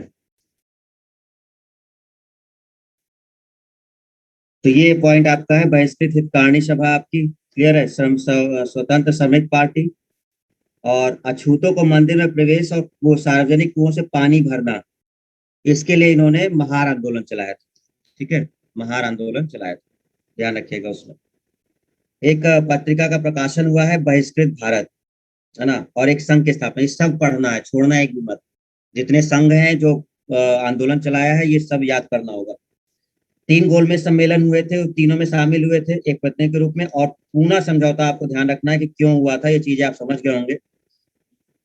तो ये पॉइंट आपका है, बहिष्कृत हितकारिणी सभा आपकी क्लियर है। स्वतंत्र श्रमिक पार्टी, और अछूतों को मंदिर में प्रवेश और वो सार्वजनिक कुओं से पानी भरना, इसके लिए इन्होंने महार आंदोलन चलाया था। ठीक है, महार आंदोलन चलाया था, ध्यान रखिएगा उसमें। एक पत्रिका का प्रकाशन हुआ है, बहिष्कृत भारत, है ना। और एक संघ की स्थापना, ये सब पढ़ना है, छोड़ना एक भी मत। जितने संघ हैं जो आंदोलन चलाया है, ये सब याद करना होगा। 3 गोलमेज सम्मेलन हुए थे, तीनों में शामिल हुए थे एक प्रतिनिधि के रूप में। और पूना समझौता आपको ध्यान रखना है कि क्यों हुआ था, ये चीजें आप समझ गए होंगे।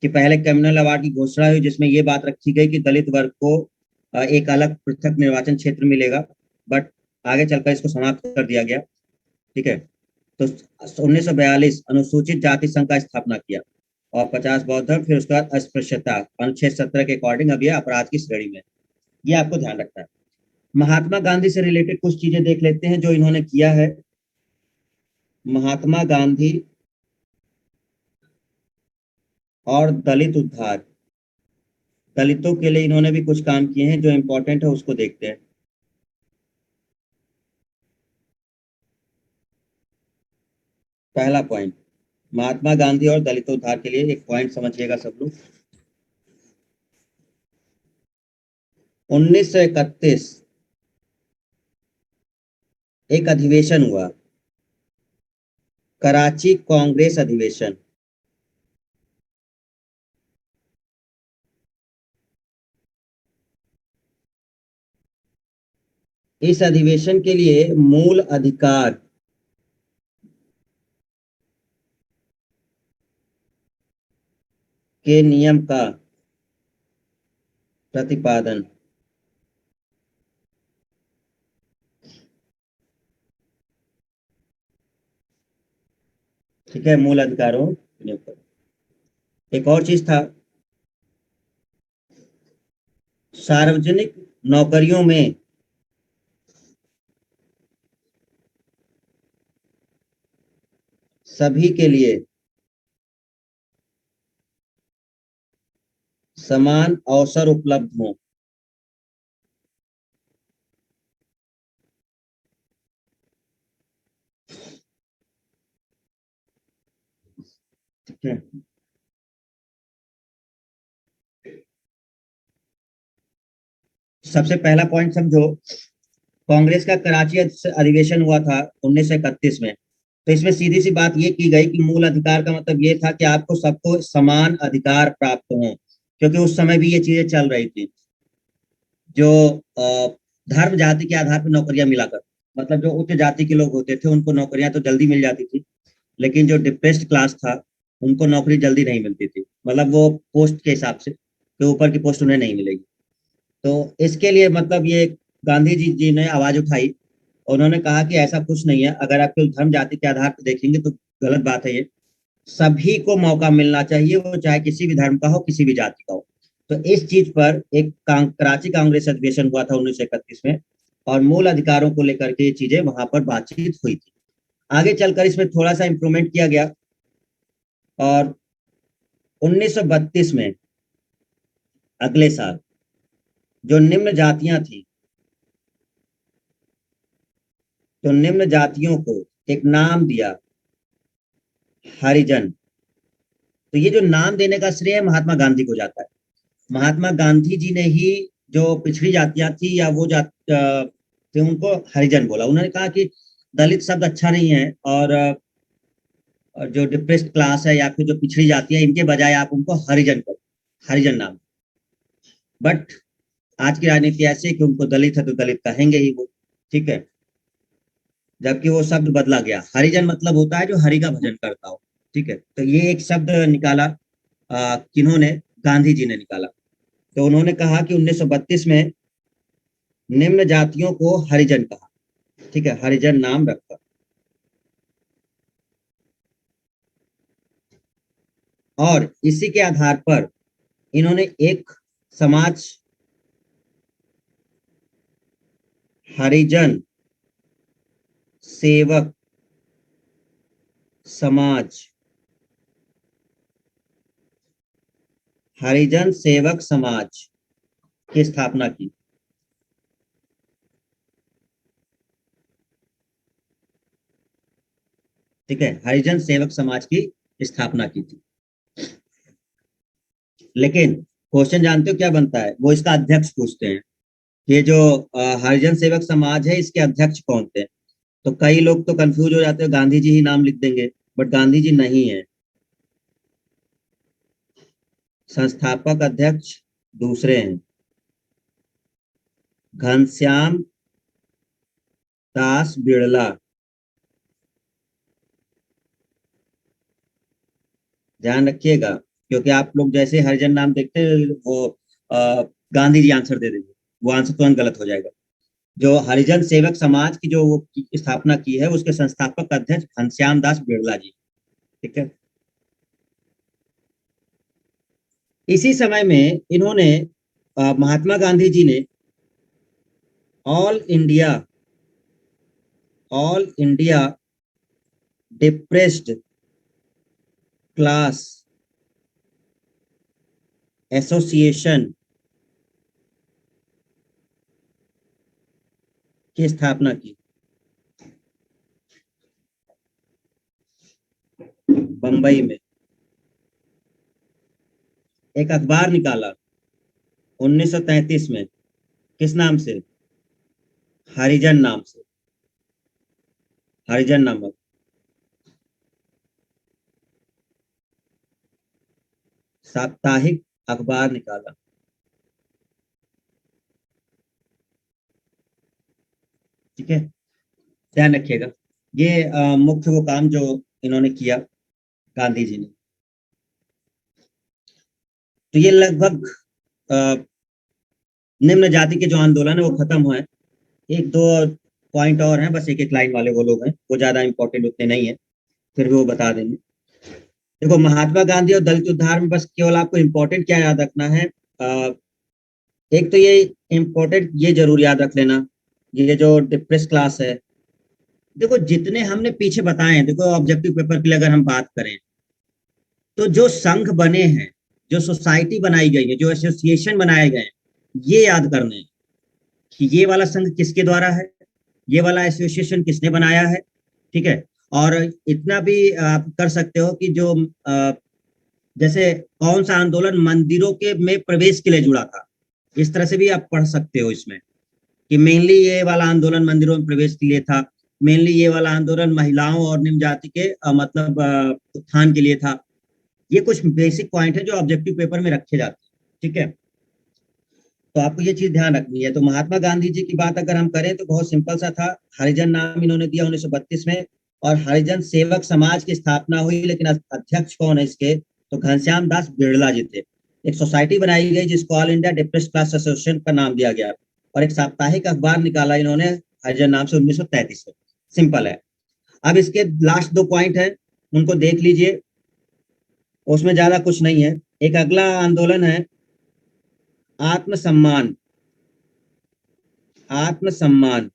कि पहले कम्युनल अवार्ड की घोषणा हुई, जिसमें ये बात रखी गई कि दलित वर्ग को एक अलग पृथक निर्वाचन क्षेत्र मिलेगा। बट आगे चलकर इसको समाप्त कर दिया गया। ठीक है। तो 1942 अनुसूचित जाति संघ का स्थापना किया, और 50 बौद्ध धर्म, फिर उसके बाद अस्पृश्यता अनुच्छेद 17 के अकॉर्डिंग अब ये अपराध की श्रेणी में। ये आपको ध्यान रखना है। महात्मा गांधी से रिलेटेड कुछ चीजें देख लेते हैं जो इन्होंने किया है। महात्मा गांधी और दलित उद्धार, दलितों के लिए इन्होंने भी कुछ काम किए हैं जो इंपॉर्टेंट है, उसको देखते हैं। पहला पॉइंट, महात्मा गांधी और दलितोद्धार के लिए एक पॉइंट समझिएगा सब लोग। 1931 एक अधिवेशन हुआ, कराची कांग्रेस अधिवेशन। इस अधिवेशन के लिए मूल अधिकार के नियम का प्रतिपादन। ठीक है, मूल अधिकारों के नियम पर। एक और चीज था, सार्वजनिक नौकरियों में सभी के लिए समान अवसर उपलब्ध हों। ठीक है, सबसे पहला पॉइंट समझो। कांग्रेस का कराची अधिवेशन हुआ था 1931 में। तो इसमें सीधी सी बात ये की गई कि मूल अधिकार का मतलब ये था कि आपको सबको समान अधिकार प्राप्त हो, क्योंकि उस समय भी ये चीजें चल रही थी। जो धर्म जाति के आधार पर नौकरियां मिला कर, मतलब जो उच्च जाति के लोग होते थे उनको नौकरियां तो जल्दी मिल जाती थी, लेकिन जो डिप्रेस्ड क्लास था उनको नौकरी जल्दी नहीं मिलती थी, मतलब वो पोस्ट के हिसाब से कि ऊपर की पोस्ट उन्हें नहीं मिलेगी। तो इसके लिए मतलब ये गांधी जी ने आवाज उठाई। उन्होंने कहा कि ऐसा कुछ नहीं है, अगर आप केवल धर्म जाति के आधार पर देखेंगे तो गलत बात है। ये सभी को मौका मिलना चाहिए, वो चाहे किसी भी धर्म का हो, किसी भी जाति का हो। तो इस चीज पर एक कराची कांग्रेस अधिवेशन हुआ था 1931 में, और मूल अधिकारों को लेकर के ये चीजें वहां पर बातचीत हुई थी। आगे चलकर इसमें थोड़ा सा इंप्रूवमेंट किया गया, और 1932 में, अगले साल, जो निम्न जातियां थी, तो निम्न जातियों को एक नाम दिया, हरिजन। तो ये जो नाम देने का श्रेय महात्मा गांधी को जाता है। महात्मा गांधी जी ने ही जो पिछड़ी जातियां थी या वो थे उनको हरिजन बोला। उन्होंने कहा कि दलित शब्द अच्छा नहीं है, और जो डिप्रेस्ड क्लास है या फिर जो पिछड़ी जाति है, इनके बजाय आप उनको हरिजन करो, हरिजन नाम। बट आज की राजनीति ऐसी है कि उनको दलित है तो दलित कहेंगे ही वो। ठीक है, जबकि वो शब्द बदला गया। हरिजन मतलब होता है जो हरि का भजन करता हो। ठीक है, तो ये एक शब्द निकाला, किन्होंने? गांधी जी ने निकाला। तो उन्होंने कहा कि 1932 में निम्न जातियों को हरिजन कहा। ठीक है, हरिजन नाम रखा। और इसी के आधार पर इन्होंने एक समाज, हरिजन सेवक समाज, हरिजन सेवक समाज की स्थापना की। ठीक है, हरिजन सेवक समाज की स्थापना की थी। लेकिन क्वेश्चन जानते हो क्या बनता है? वो इसका अध्यक्ष पूछते हैं। ये जो हरिजन सेवक समाज है, इसके अध्यक्ष कौन थे? तो कई लोग तो कंफ्यूज हो जाते हैं, गांधी जी ही नाम लिख देंगे, बट गांधी जी नहीं है। संस्थापक अध्यक्ष दूसरे हैं, घनश्याम दास बिड़ला। ध्यान रखिएगा, क्योंकि आप लोग जैसे हरिजन नाम देखते हैं वो गांधी जी आंसर दे देंगे, वो आंसर तुरंत गलत हो जाएगा। जो हरिजन सेवक समाज की जो वो स्थापना की है, उसके संस्थापक अध्यक्ष घनश्याम दास बिड़ला जी। ठीक है, इसी समय में इन्होंने, महात्मा गांधी जी ने all India, all India depressed class association की स्थापना की, बंबई में। एक अखबार निकाला 1933 में, किस नाम से? हरिजन नाम से, हरिजन नामक। साप्ताहिक अखबार निकाला। ठीक है, ध्यान रखिएगा। ये मुख्य वो काम जो इन्होंने किया, गांधी जी ने। तो ये लगभग निम्न जाति के जो आंदोलन है वो खत्म हुए हैं। एक दो पॉइंट और हैं, बस एक एक लाइन वाले वो लोग हैं, वो ज्यादा इंपॉर्टेंट उतने नहीं है, फिर भी वो बता देंगे। देखो, महात्मा गांधी और दलित उद्धार में बस केवल आपको इम्पोर्टेंट क्या याद रखना है, एक तो ये इम्पोर्टेंट ये जरूर याद रख लेना, ये जो डिप्रेस क्लास है, देखो जितने हमने पीछे बताए हैं, देखो ऑब्जेक्टिव पेपर के लिए अगर हम बात करें, तो जो संघ बने हैं, जो सोसाइटी बनाई गई है, जो एसोसिएशन बनाए गए हैं, ये याद करने हैं कि ये वाला संघ किसके द्वारा है, ये वाला एसोसिएशन किसने बनाया है, ठीक है। और इतना भी आप कर सकते हो कि जो जैसे कौन सा आंदोलन मंदिरों के में प्रवेश के लिए जुड़ा था, इस तरह से भी आप पढ़ सकते हो इसमें, कि मेनली ये वाला आंदोलन मंदिरों में प्रवेश के लिए था, मेनली ये वाला आंदोलन महिलाओं और निम्न जाति के मतलब उत्थान के लिए था। ये कुछ बेसिक पॉइंट है जो ऑब्जेक्टिव पेपर में रखे जाते हैं, ठीक है। तो आपको ये चीज ध्यान रखनी है। तो महात्मा गांधी जी की बात अगर हम करें तो बहुत सिंपल सा था, हरिजन नाम इन्होंने दिया 1932 में, और हरिजन सेवक समाज की स्थापना हुई, लेकिन अध्यक्ष कौन है इसके, तो घनश्याम दास बिरला जी थे। एक सोसाइटी बनाई गई जिसको all India depressed class association का नाम दिया गया, और एक साप्ताहिक अखबार निकाला इन्होंने हरिजन नाम से 1933 में। सिंपल है। अब इसके लास्ट दो पॉइंट है, उनको देख लीजिए, उसमें ज्यादा कुछ नहीं है। एक अगला आंदोलन है आत्मसम्मान, आत्मसम्मान,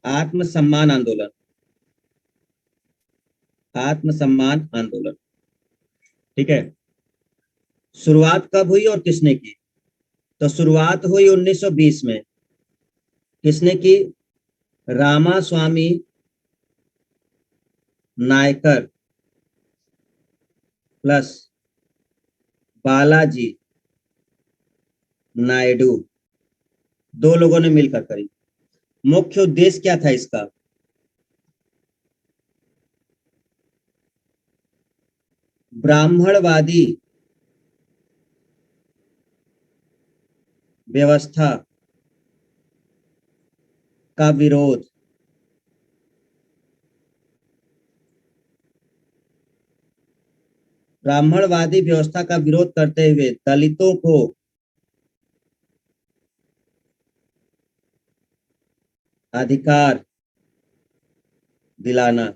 आत्मसम्मान आंदोलन, आत्मसम्मान आंदोलन, ठीक है। शुरुआत कब हुई और किसने की, तो शुरुआत हुई 1920 में। किसने की, रामास्वामी नायकर प्लस बालाजी नायडू, दो लोगों ने मिलकर करी। मुख्य उद्देश्य क्या था इसका, ब्राह्मणवादी व्यवस्था का विरोध, ब्राह्मणवादी व्यवस्था का विरोध करते हुए दलितों को अधिकार दिलाना।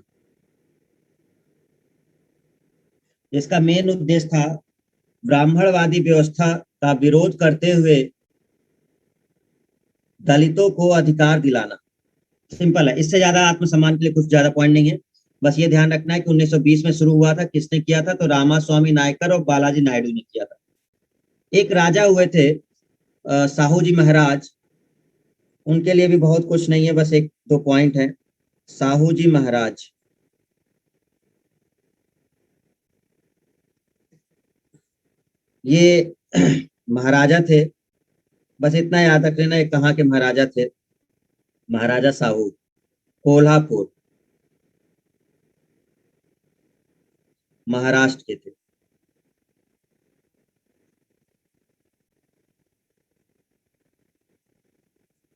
इसका मेन उद्देश्य था ब्राह्मणवादी व्यवस्था का विरोध करते हुए दलितों को अधिकार दिलाना। सिंपल है, इससे ज्यादा आत्मसम्मान के लिए कुछ ज्यादा पॉइंट नहीं है। बस ये ध्यान रखना है कि 1920 में शुरू हुआ था, किसने किया था, तो रामास्वामी नायकर और बालाजी नायडू ने किया था। एक राजा हुए थे साहू जी महाराज, उनके लिए भी बहुत कुछ नहीं है, बस एक दो पॉइंट है। साहू जी महाराज, ये महाराजा थे, बस इतना याद रख लेना, ये कहाँ के महाराजा थे, महाराजा साहू, कोल्हापुर, महाराष्ट्र के थे।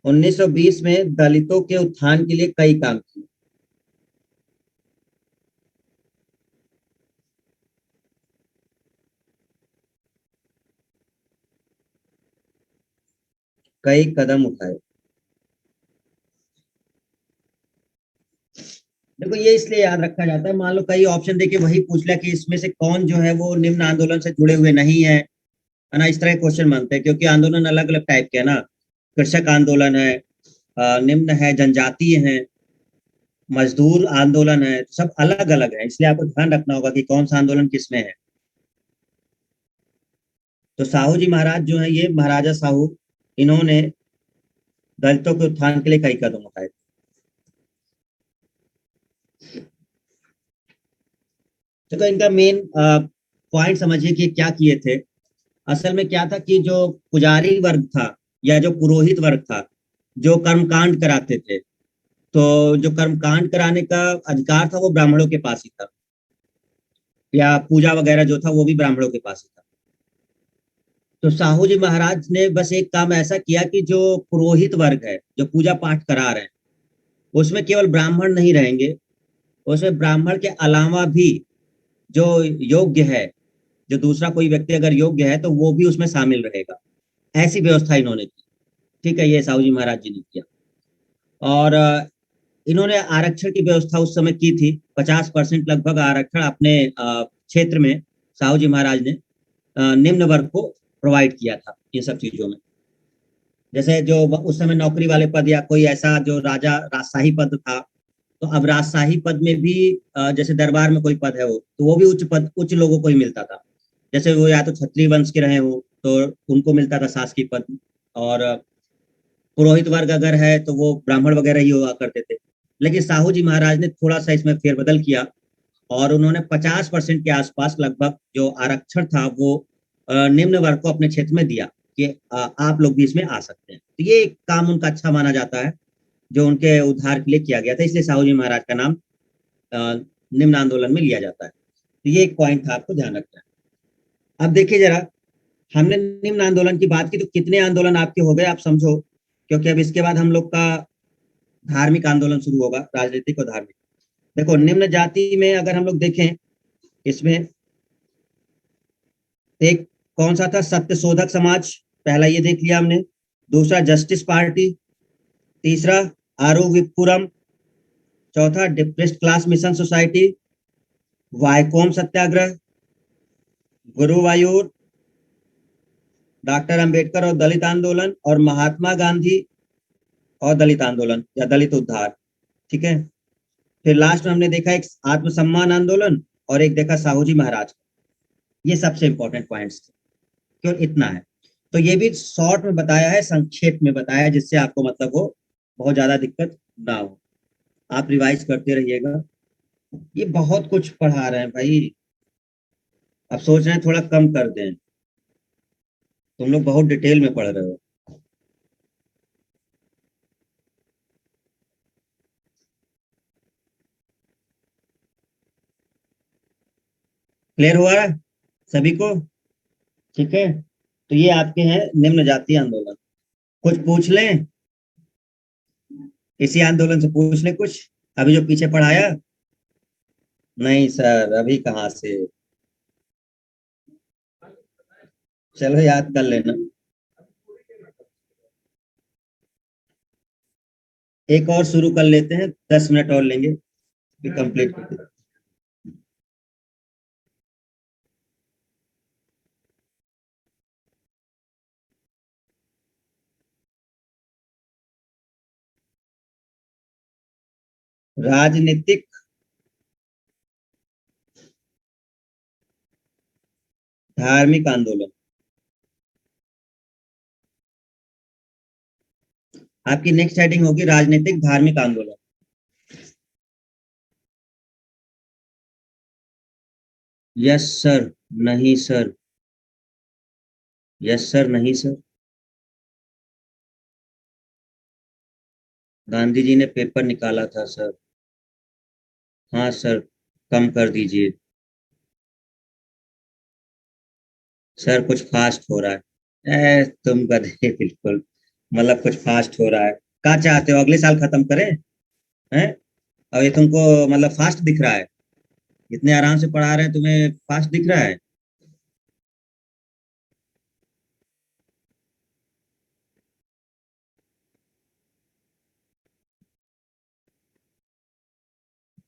1920 में दलितों के उत्थान के लिए कई काम किए। कई कदम उठाए। देखो ये इसलिए याद रखा जाता है, मान लो कई ऑप्शन देके वही पूछ लिया कि इसमें से कौन जो है वो निम्न आंदोलन से जुड़े हुए नहीं है ना, इस तरह के क्वेश्चन बनते हैं, क्योंकि आंदोलन अलग अलग टाइप के है ना। कृषक आंदोलन है, निम्न है, जनजातीय है, मजदूर आंदोलन है, सब अलग अलग है, इसलिए आपको ध्यान रखना होगा कि कौन सा आंदोलन किसमें है। तो साहू जी महाराज जो है, ये महाराजा साहू, इन्होंने दलितों के उत्थान के लिए कई कदम उठाए। तो इनका मेन पॉइंट समझिए कि क्या किए थे। असल में क्या था कि जो पुजारी वर्ग था या जो पुरोहित वर्ग था, जो कर्मकांड कराते थे, तो जो कर्मकांड कराने का अधिकार था वो ब्राह्मणों के पास ही था, या पूजा वगैरह जो था वो भी ब्राह्मणों के पास ही था। तो साहू जी महाराज ने बस एक काम ऐसा किया कि जो पुरोहित वर्ग है, जो पूजा पाठ करा रहे हैं, उसमें केवल ब्राह्मण नहीं रहेंगे, उसमें ब्राह्मण के अलावा भी जो योग्य है, जो दूसरा कोई व्यक्ति अगर योग्य है तो वो भी उसमें शामिल रहेगा। ऐसी व्यवस्था इन्होंने की। ठीक है, ये साहू जी महाराज जी ने किया। और इन्होंने आरक्षण की व्यवस्था उस समय की थी। 50% लगभग आरक्षण अपने क्षेत्र में साहू जी महाराज ने निम्न वर्ग को प्रोवाइड किया था इन सब चीजों में। जैसे जो उस समय नौकरी वाले पद या कोई ऐसा जो राजा राजशाही पद था, तो अब राजशाही पद में भी जैसे दरबार में कोई पद है वो, तो वो भी उच्च पद उच्च लोगों को ही मिलता था। जैसे वो या तो क्षत्रिय वंश के रहे हो तो उनको मिलता था शासकीय पद, और पुरोहित वर्ग अगर है तो वो ब्राह्मण वगैरह ही हुआ करते थे। लेकिन साहू जी महाराज ने थोड़ा सा इसमें फेरबदल किया, और उन्होंने 50% के आसपास लगभग जो आरक्षण था वो निम्न वर्ग को अपने क्षेत्र में दिया कि आप लोग भी इसमें आ सकते हैं। तो ये एक काम उनका अच्छा माना जाता है जो उनके उद्धार के लिए किया गया था, इसलिए साहू जी महाराज का नाम निम्न आंदोलन में लिया जाता है। तो ये एक पॉइंट था, आपको ध्यान रखना है। अब देखिए जरा, हमने निम्न आंदोलन की बात की तो कितने आंदोलन आपके हो गए आप समझो, क्योंकि अब इसके बाद हम लोग का धार्मिक आंदोलन शुरू होगा, राजनीतिक और धार्मिक। देखो, निम्न जाति में अगर हम लोग देखें, इसमें एक कौन सा था, सत्यशोधक समाज, पहला ये देख लिया हमने। दूसरा जस्टिस पार्टी, तीसरा आरोविपुरम, चौथा depressed class mission society, Vaikom Satyagraha, Guruvayur, doctor Ambedkar और दलित आंदोलन, और महात्मा गांधी और दलित आंदोलन या दलित उद्धार। ठीक है, फिर लास्ट में हमने देखा एक आत्मसम्मान आंदोलन, और एक देखा साहू जी महाराज। ये सबसे इंपॉर्टेंट पॉइंट्स थे। क्यों इतना है, तो ये भी शॉर्ट में बताया है, संक्षेप में बताया है, जिससे आपको मतलब हो बहुत ज्यादा दिक्कत ना हो। आप रिवाइज करते रहिएगा। ये बहुत कुछ पढ़ा रहे हैं भाई, अब सोच रहे हैं थोड़ा कम कर दें। तुम लोग बहुत डिटेल में पढ़ रहे हो। क्लियर हुआ है सभी को? ठीक है, तो ये आपके हैं निम्न जातीय आंदोलन। कुछ पूछ लें, इसी आंदोलन से पूछ लें कुछ, अभी जो पीछे पढ़ाया। नहीं सर, अभी कहाँ से। चलो याद कर लेना। एक और शुरू कर लेते हैं, 10 मिनट और लेंगे फिर कंप्लीट कर देते हैं। राजनीतिक धार्मिक आंदोलन, आपकी नेक्स्ट हेडिंग होगी राजनीतिक धार्मिक आंदोलन। Yes sir. नहीं सर। Yes sir. नहीं सर। गांधी जी ने पेपर निकाला था सर। हाँ सर, कम कर दीजिए। सर कुछ फास्ट हो रहा है। तुम गधे बिल्कुल, मतलब कुछ फास्ट हो रहा है। क्या चाहते हो, अगले साल खत्म करें? हैं? और ये तुमको मतलब फास्ट दिख रहा है? इतने आराम से पढ़ा रहे हैं, तुम्हें फास्ट दिख रहा है?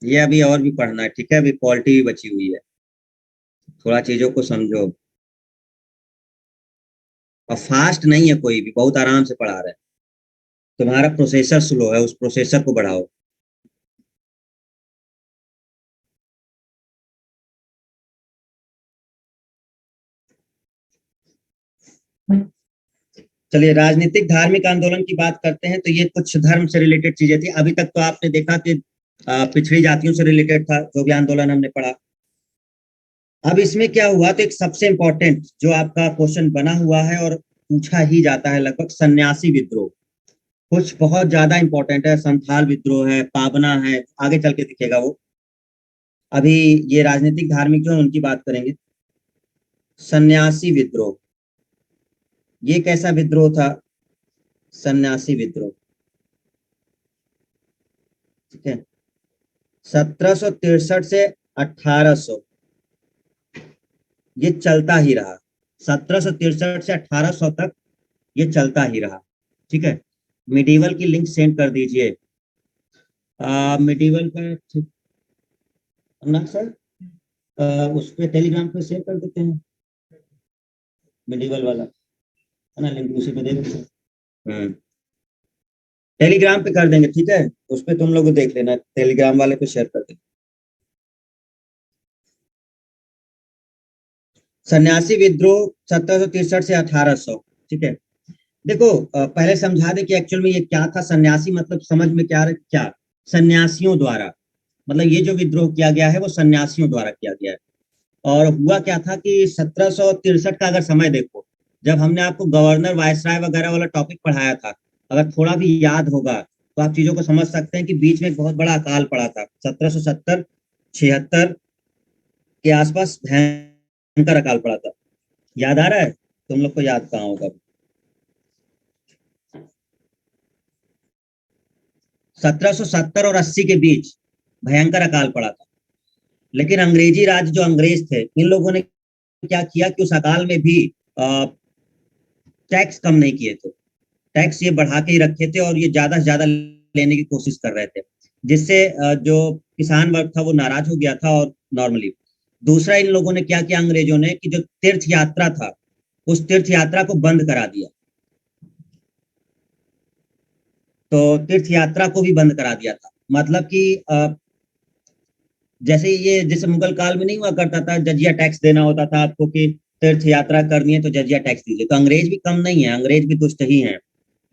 ये अभी और भी पढ़ना है, ठीक है, अभी पॉलिटी भी बची हुई है। थोड़ा चीजों को समझो। और फास्ट नहीं है कोई भी, बहुत आराम से पढ़ा रहे हैं। तुम्हारा प्रोसेसर स्लो है, उस प्रोसेसर को बढ़ाओ। चलिए, राजनीतिक धार्मिक आंदोलन की बात करते हैं। तो ये कुछ धर्म से रिलेटेड चीजें थी। अभी तक तो आपने देखा कि पिछड़ी जातियों से रिलेटेड था जो भी आंदोलन हमने पढ़ा। अब इसमें क्या हुआ, तो एक सबसे इंपॉर्टेंट जो आपका क्वेश्चन बना हुआ है और पूछा ही जाता है लगभग, सन्यासी विद्रोह। कुछ बहुत ज्यादा इंपॉर्टेंट है, संथाल विद्रोह है, पावना है, आगे चल के दिखेगा वो। अभी ये राजनीतिक धार्मिक जो है उनकी बात करेंगे। सन्यासी विद्रोह, ये कैसा विद्रोह था? सन्यासी विद्रोह। ठीक है, 1763 से 1800, ये चलता ही रहा, 1763 से 1800 तक ये चलता ही रहा। ठीक है, मिडीवल की लिंक सेंड कर दीजिए। मिडीवल का ना सर, उस पे टेलीग्राम पे शेयर कर देते हैं, मिडीवल वाला है ना, लिंक उसी पे दे देते हैं। टेलीग्राम पे कर देंगे, ठीक है, उस पे तुम लोग देख लेना, टेलीग्राम वाले पे शेयर कर देंगे। सन्यासी विद्रोह 1763 से 1800। ठीक है, देखो पहले समझा दे कि एक्चुअल में ये क्या था सन्यासी, मतलब समझ में क्या सन्यासियों द्वारा, मतलब ये जो विद्रोह किया गया है वो सन्यासियों द्वारा किया गया है। और हुआ क्या था कि 1763 का अगर समय देखो, जब हमने आपको गवर्नर वायसराय वगैरह वाला टॉपिक पढ़ाया था, अगर थोड़ा भी याद होगा तो आप चीजों को समझ सकते हैं कि बीच में एक बहुत बड़ा अकाल पड़ा था 1770 76 के आसपास, भयंकर अकाल पड़ा था। याद आ रहा है? तुम लोग को याद कहाँ होगा। 1770 और 80 के बीच भयंकर अकाल पड़ा था। लेकिन अंग्रेजी राज जो अंग्रेज थे, इन लोगों ने क्या किया कि उस अकाल में भी टैक्स कम नहीं किए थे, टैक्स ये बढ़ा के ही रखे थे और ये ज्यादा से ज्यादा लेने की कोशिश कर रहे थे, जिससे जो किसान वर्ग था वो नाराज हो गया था। और नॉर्मली दूसरा इन लोगों ने क्या किया अंग्रेजों ने कि जो तीर्थ यात्रा था, उस तीर्थ यात्रा को बंद करा दिया। तो तीर्थ यात्रा को भी बंद करा दिया था, मतलब कि जैसे ये जैसे मुगल काल में नहीं हुआ करता था, जजिया टैक्स देना होता था आपको कि तीर्थ यात्रा करनी है तो जजिया टैक्स दीजिए। तो अंग्रेज भी कम नहीं है, अंग्रेज भी दुष्ट ही है।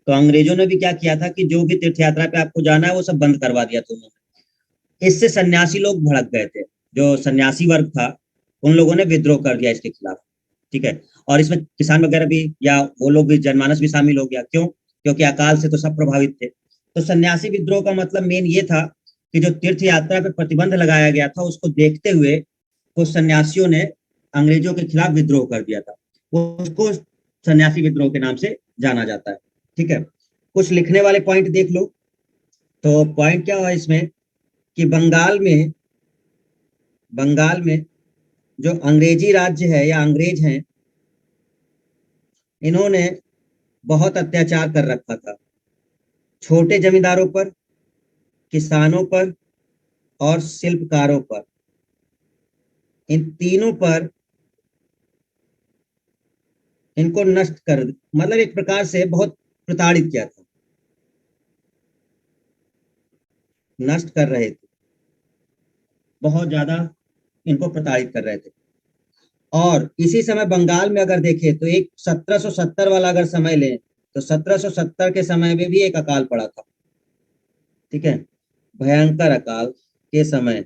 तो अंग्रेजों ने भी क्या किया था कि जो भी तीर्थ यात्रा पे आपको जाना है वो सब बंद करवा दिया था उन्होंने। इससे सन्यासी लोग भड़क गए थे, जो सन्यासी वर्ग था उन लोगों ने विद्रोह कर दिया इसके खिलाफ। ठीक है, और इसमें किसान वगैरह भी या वो लोग भी, जनमानस भी शामिल हो गया। क्यों? क्योंकि अकाल से तो सब प्रभावित थे। तो सन्यासी विद्रोह का मतलब मेन ये था कि जो तीर्थ यात्रा पे प्रतिबंध लगाया गया था उसको देखते हुए कुछ सन्यासियों ने अंग्रेजों के खिलाफ विद्रोह कर दिया था। उसको सन्यासी विद्रोह के नाम से जाना जाता है। ठीक है, कुछ लिखने वाले पॉइंट देख लो। तो पॉइंट क्या हुआ इसमें कि बंगाल में जो अंग्रेजी राज्य है या अंग्रेज हैं, इन्होंने बहुत अत्याचार कर रखा था छोटे जमींदारों पर, किसानों पर और शिल्पकारों पर। इन तीनों पर इनको नष्ट कर, मतलब एक प्रकार से बहुत प्रताड़ित किया था, नष्ट कर रहे थे, बहुत ज्यादा इनको प्रताड़ित कर रहे थे। और इसी समय बंगाल में अगर देखें तो एक 1770 वाला अगर समय लें तो 1770 के समय में भी एक अकाल पड़ा था। ठीक है, भयंकर अकाल के समय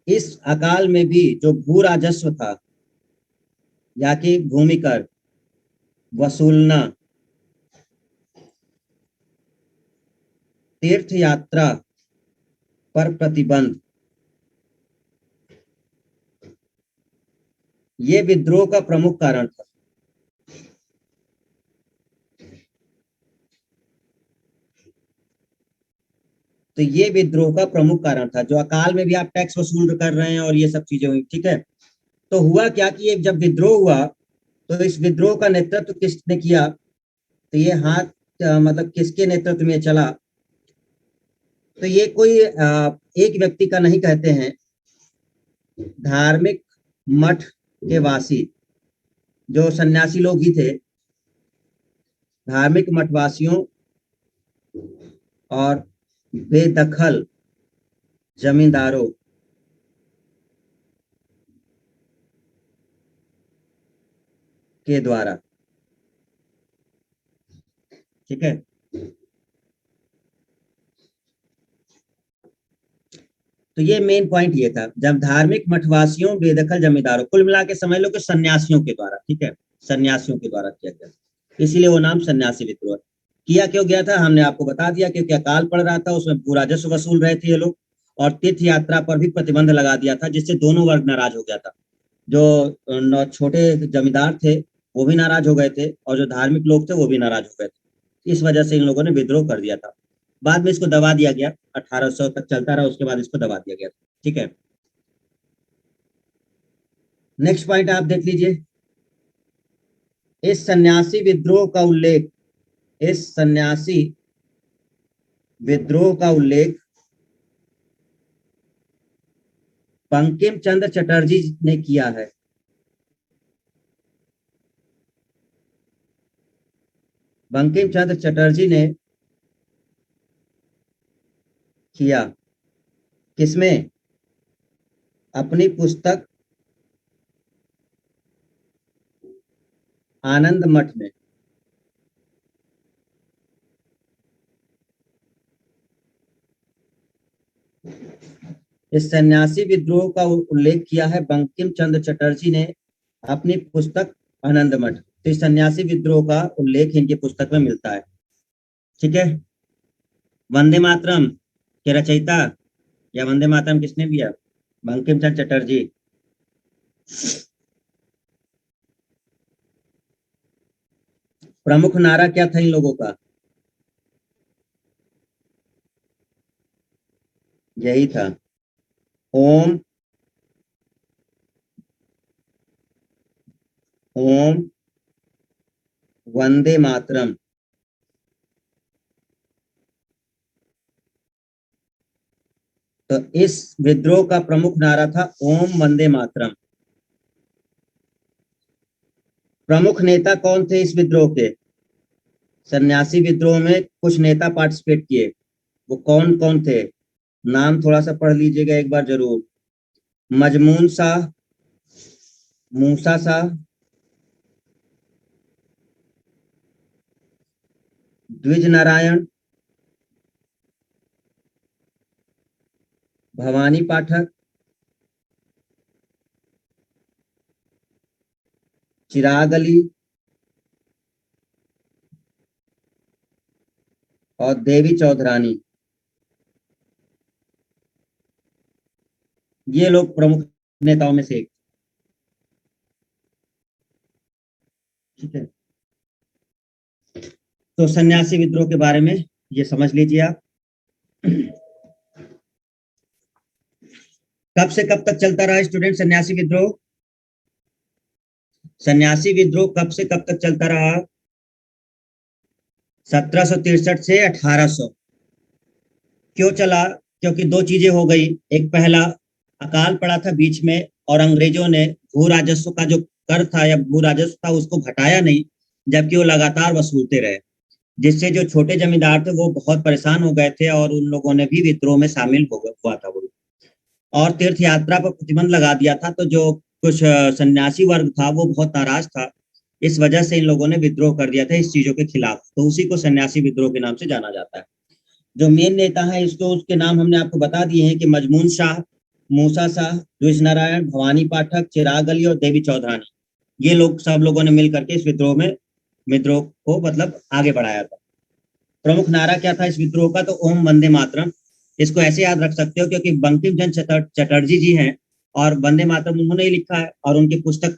इस अकाल में भी जो भू राजस्व था या कि भूमि कर वसूलना, तीर्थ यात्रा पर प्रतिबंध, ये विद्रोह का प्रमुख कारण था। तो ये विद्रोह का प्रमुख कारण था, जो अकाल में भी आप टैक्स वसूल कर रहे हैं और ये सब चीजें हुई। ठीक है, तो हुआ क्या कि ये जब विद्रोह हुआ तो इस विद्रोह का नेतृत्व किसने किया? तो ये हाथ मतलब किसके नेतृत्व में चला? तो ये कोई एक व्यक्ति का नहीं कहते हैं, धार्मिक मठ के वासी जो सन्यासी लोग ही थे, धार्मिक मठवासियों और बेदखल जमींदारों के द्वारा। ठीक है, तो ये मेन पॉइंट ये था, जब धार्मिक मठवासियों बेदखल जमींदारों, कुल मिला के समझ लो कि सन्यासियों के द्वारा। ठीक है, सन्यासियों के द्वारा किया गया, इसीलिए वो नाम सन्यासी विद्रोह। किया क्यों गया था हमने आपको बता दिया, क्योंकि अकाल पड़ रहा था, उसमें पूरा राजस्व वसूल रहे थे ये लोग, और तीर्थ यात्रा पर भी प्रतिबंध लगा दिया था, जिससे दोनों वर्ग नाराज हो गया था। जो छोटे जमींदार थे वो भी नाराज हो गए थे और जो धार्मिक लोग थे वो भी नाराज हो गए थे। इस वजह से इन लोगों ने विद्रोह कर दिया था। बाद में इसको दबा दिया गया, 1800 तक चलता रहा, उसके बाद इसको दबा दिया गया। ठीक है, नेक्स्ट पॉइंट आप देख लीजिए। इस सन्यासी विद्रोह का उल्लेख, इस सन्यासी विद्रोह का उल्लेख बंकिम चंद्र चटर्जी ने किया है। बंकिम चंद्र चटर्जी ने किया, किसमें? अपनी पुस्तक आनंद मठ में। इस सन्यासी विद्रोह का उल्लेख किया है बंकिम चंद्र चटर्जी ने अपनी पुस्तक आनंद मठ। तो इस सन्यासी विद्रोह का उल्लेख इनकी पुस्तक में मिलता है। ठीक है, वंदे मातरम के रचयिता या वंदे मातरम किसने दिया? बंकिम चंद्र चटर्जी। प्रमुख नारा क्या था इन लोगों का? यही था, ओम ओम वंदे मातरम। तो इस विद्रोह का प्रमुख नारा था ओम वंदे मातरम। प्रमुख नेता कौन थे इस विद्रोह के? सन्यासी विद्रोह में कुछ नेता पार्टिसिपेट किए, वो कौन कौन थे? नाम थोड़ा सा पढ़ लीजिएगा एक बार जरूर। मजमून शाह, मूसा शाह, द्विज नारायण, भवानी पाठक, चिराग अली और देवी चौधरानी। ये लोग प्रमुख नेताओं में से एक। ठीक है, तो सन्यासी विद्रोह के बारे में ये समझ लीजिए आप। कब से कब तक चलता रहा स्टूडेंट सन्यासी विद्रोह? सन्यासी विद्रोह कब से कब तक चलता रहा? 1763 से 1800। क्यों चला? क्योंकि दो चीजें हो गई। एक, पहला अकाल पड़ा था बीच में और अंग्रेजों ने भू राजस्व का जो कर था या भू राजस्व था उसको घटाया नहीं, जबकि वो लगातार वसूलते रहे, जिससे जो छोटे जमींदार थे वो बहुत परेशान हो गए थे और उन लोगों ने भी विद्रोह में शामिल हो हुआ था वो। और तीर्थ यात्रा पर प्रतिबंध लगा दिया था, तो जो कुछ सन्यासी वर्ग था वो बहुत नाराज था। इस वजह से इन लोगों ने विद्रोह कर दिया था इस चीजों के खिलाफ, तो उसी को सन्यासी विद्रोह के नाम से जाना जाता है। जो मेन नेता है इसको, उसके नाम हमने आपको बता दिए हैं कि मजमून शाह, मूसा शाह, द्विज नारायण, भवानी पाठक, चिराग अली और देवी चौधरानी। ये लोग सब लोगों ने मिल करके इस विद्रोह को मतलब आगे बढ़ाया था। प्रमुख नारा क्या था इस विद्रोह का? तो ओम वंदे मातरम। इसको ऐसे याद रख सकते हो क्योंकि बंकिम चंद्र चटर्जी जी हैं और वंदे मातरम उन्होंने ही लिखा है और उनकी पुस्तक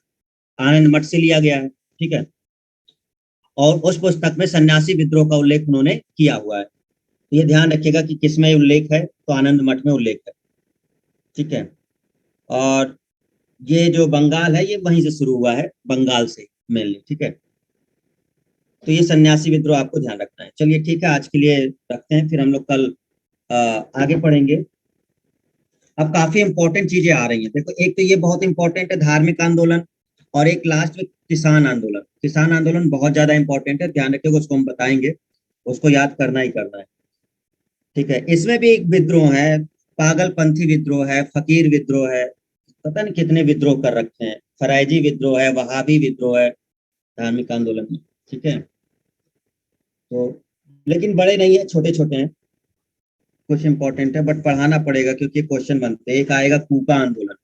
आनंद मठ से लिया गया है। ठीक है, और उस पुस्तक में सन्यासी विद्रोह का उल्लेख उन्होंने किया हुआ है। ये ध्यान रखिएगा कि किसमें उल्लेख है, तो आनंद मठ में उल्लेख है। ठीक है, और ये जो बंगाल है ये वहीं से शुरू हुआ है, बंगाल से मेनली। ठीक है, तो ये सन्यासी विद्रोह आपको ध्यान रखना है। चलिए ठीक है, आज के लिए रखते हैं, फिर हम लोग कल आगे पढ़ेंगे। अब काफी इंपॉर्टेंट चीजें आ रही हैं, देखो एक तो ये बहुत इंपॉर्टेंट है धार्मिक आंदोलन, और एक लास्ट में किसान आंदोलन। किसान आंदोलन बहुत ज्यादा इंपॉर्टेंट है, ध्यान रखिएगा, उसको हम बताएंगे, उसको याद करना ही करना है। ठीक है, इसमें भी एक विद्रोह है, पागलपंथी विद्रोह है, फकीर विद्रोह है, पता नहीं कितने विद्रोह कर रखे हैं, फरैजी विद्रोह है, वहाबी विद्रोह है धार्मिक आंदोलन में। ठीक है, तो लेकिन बड़े नहीं है, छोटे छोटे हैं, कुछ इंपॉर्टेंट है बट पढ़ाना पड़ेगा क्योंकि क्वेश्चन बनते हैं। एक आएगा कूका आंदोलन।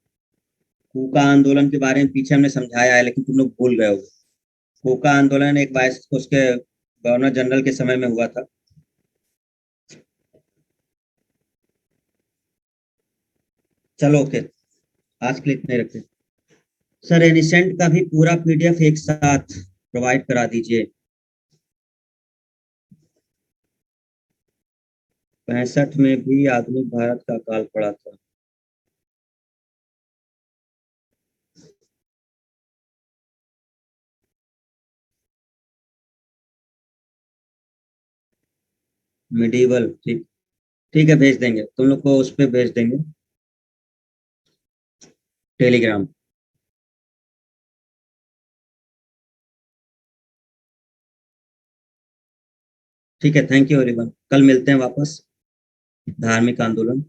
कूका आंदोलन के बारे में पीछे हमने समझाया है लेकिन तुम लोग भूल गए हो। कूका आंदोलन एक वाइस उसके गवर्नर जनरल के समय में हुआ था। चलो ओके, आज के लिए इतने रखते हैं। सर एनिसेंट का भी पूरा पीडीएफ एक साथ प्रोवाइड करा दीजिए। 65 में भी आधुनिक भारत का काल पड़ा था। मिडीवल, ठीक। ठीक है, भेज देंगे, तुम लोग को उस पे भेज देंगे, टेलीग्राम। ठीक है, थैंक यू एवरीवन, कल मिलते हैं वापस। धार्मिक आंदोलन।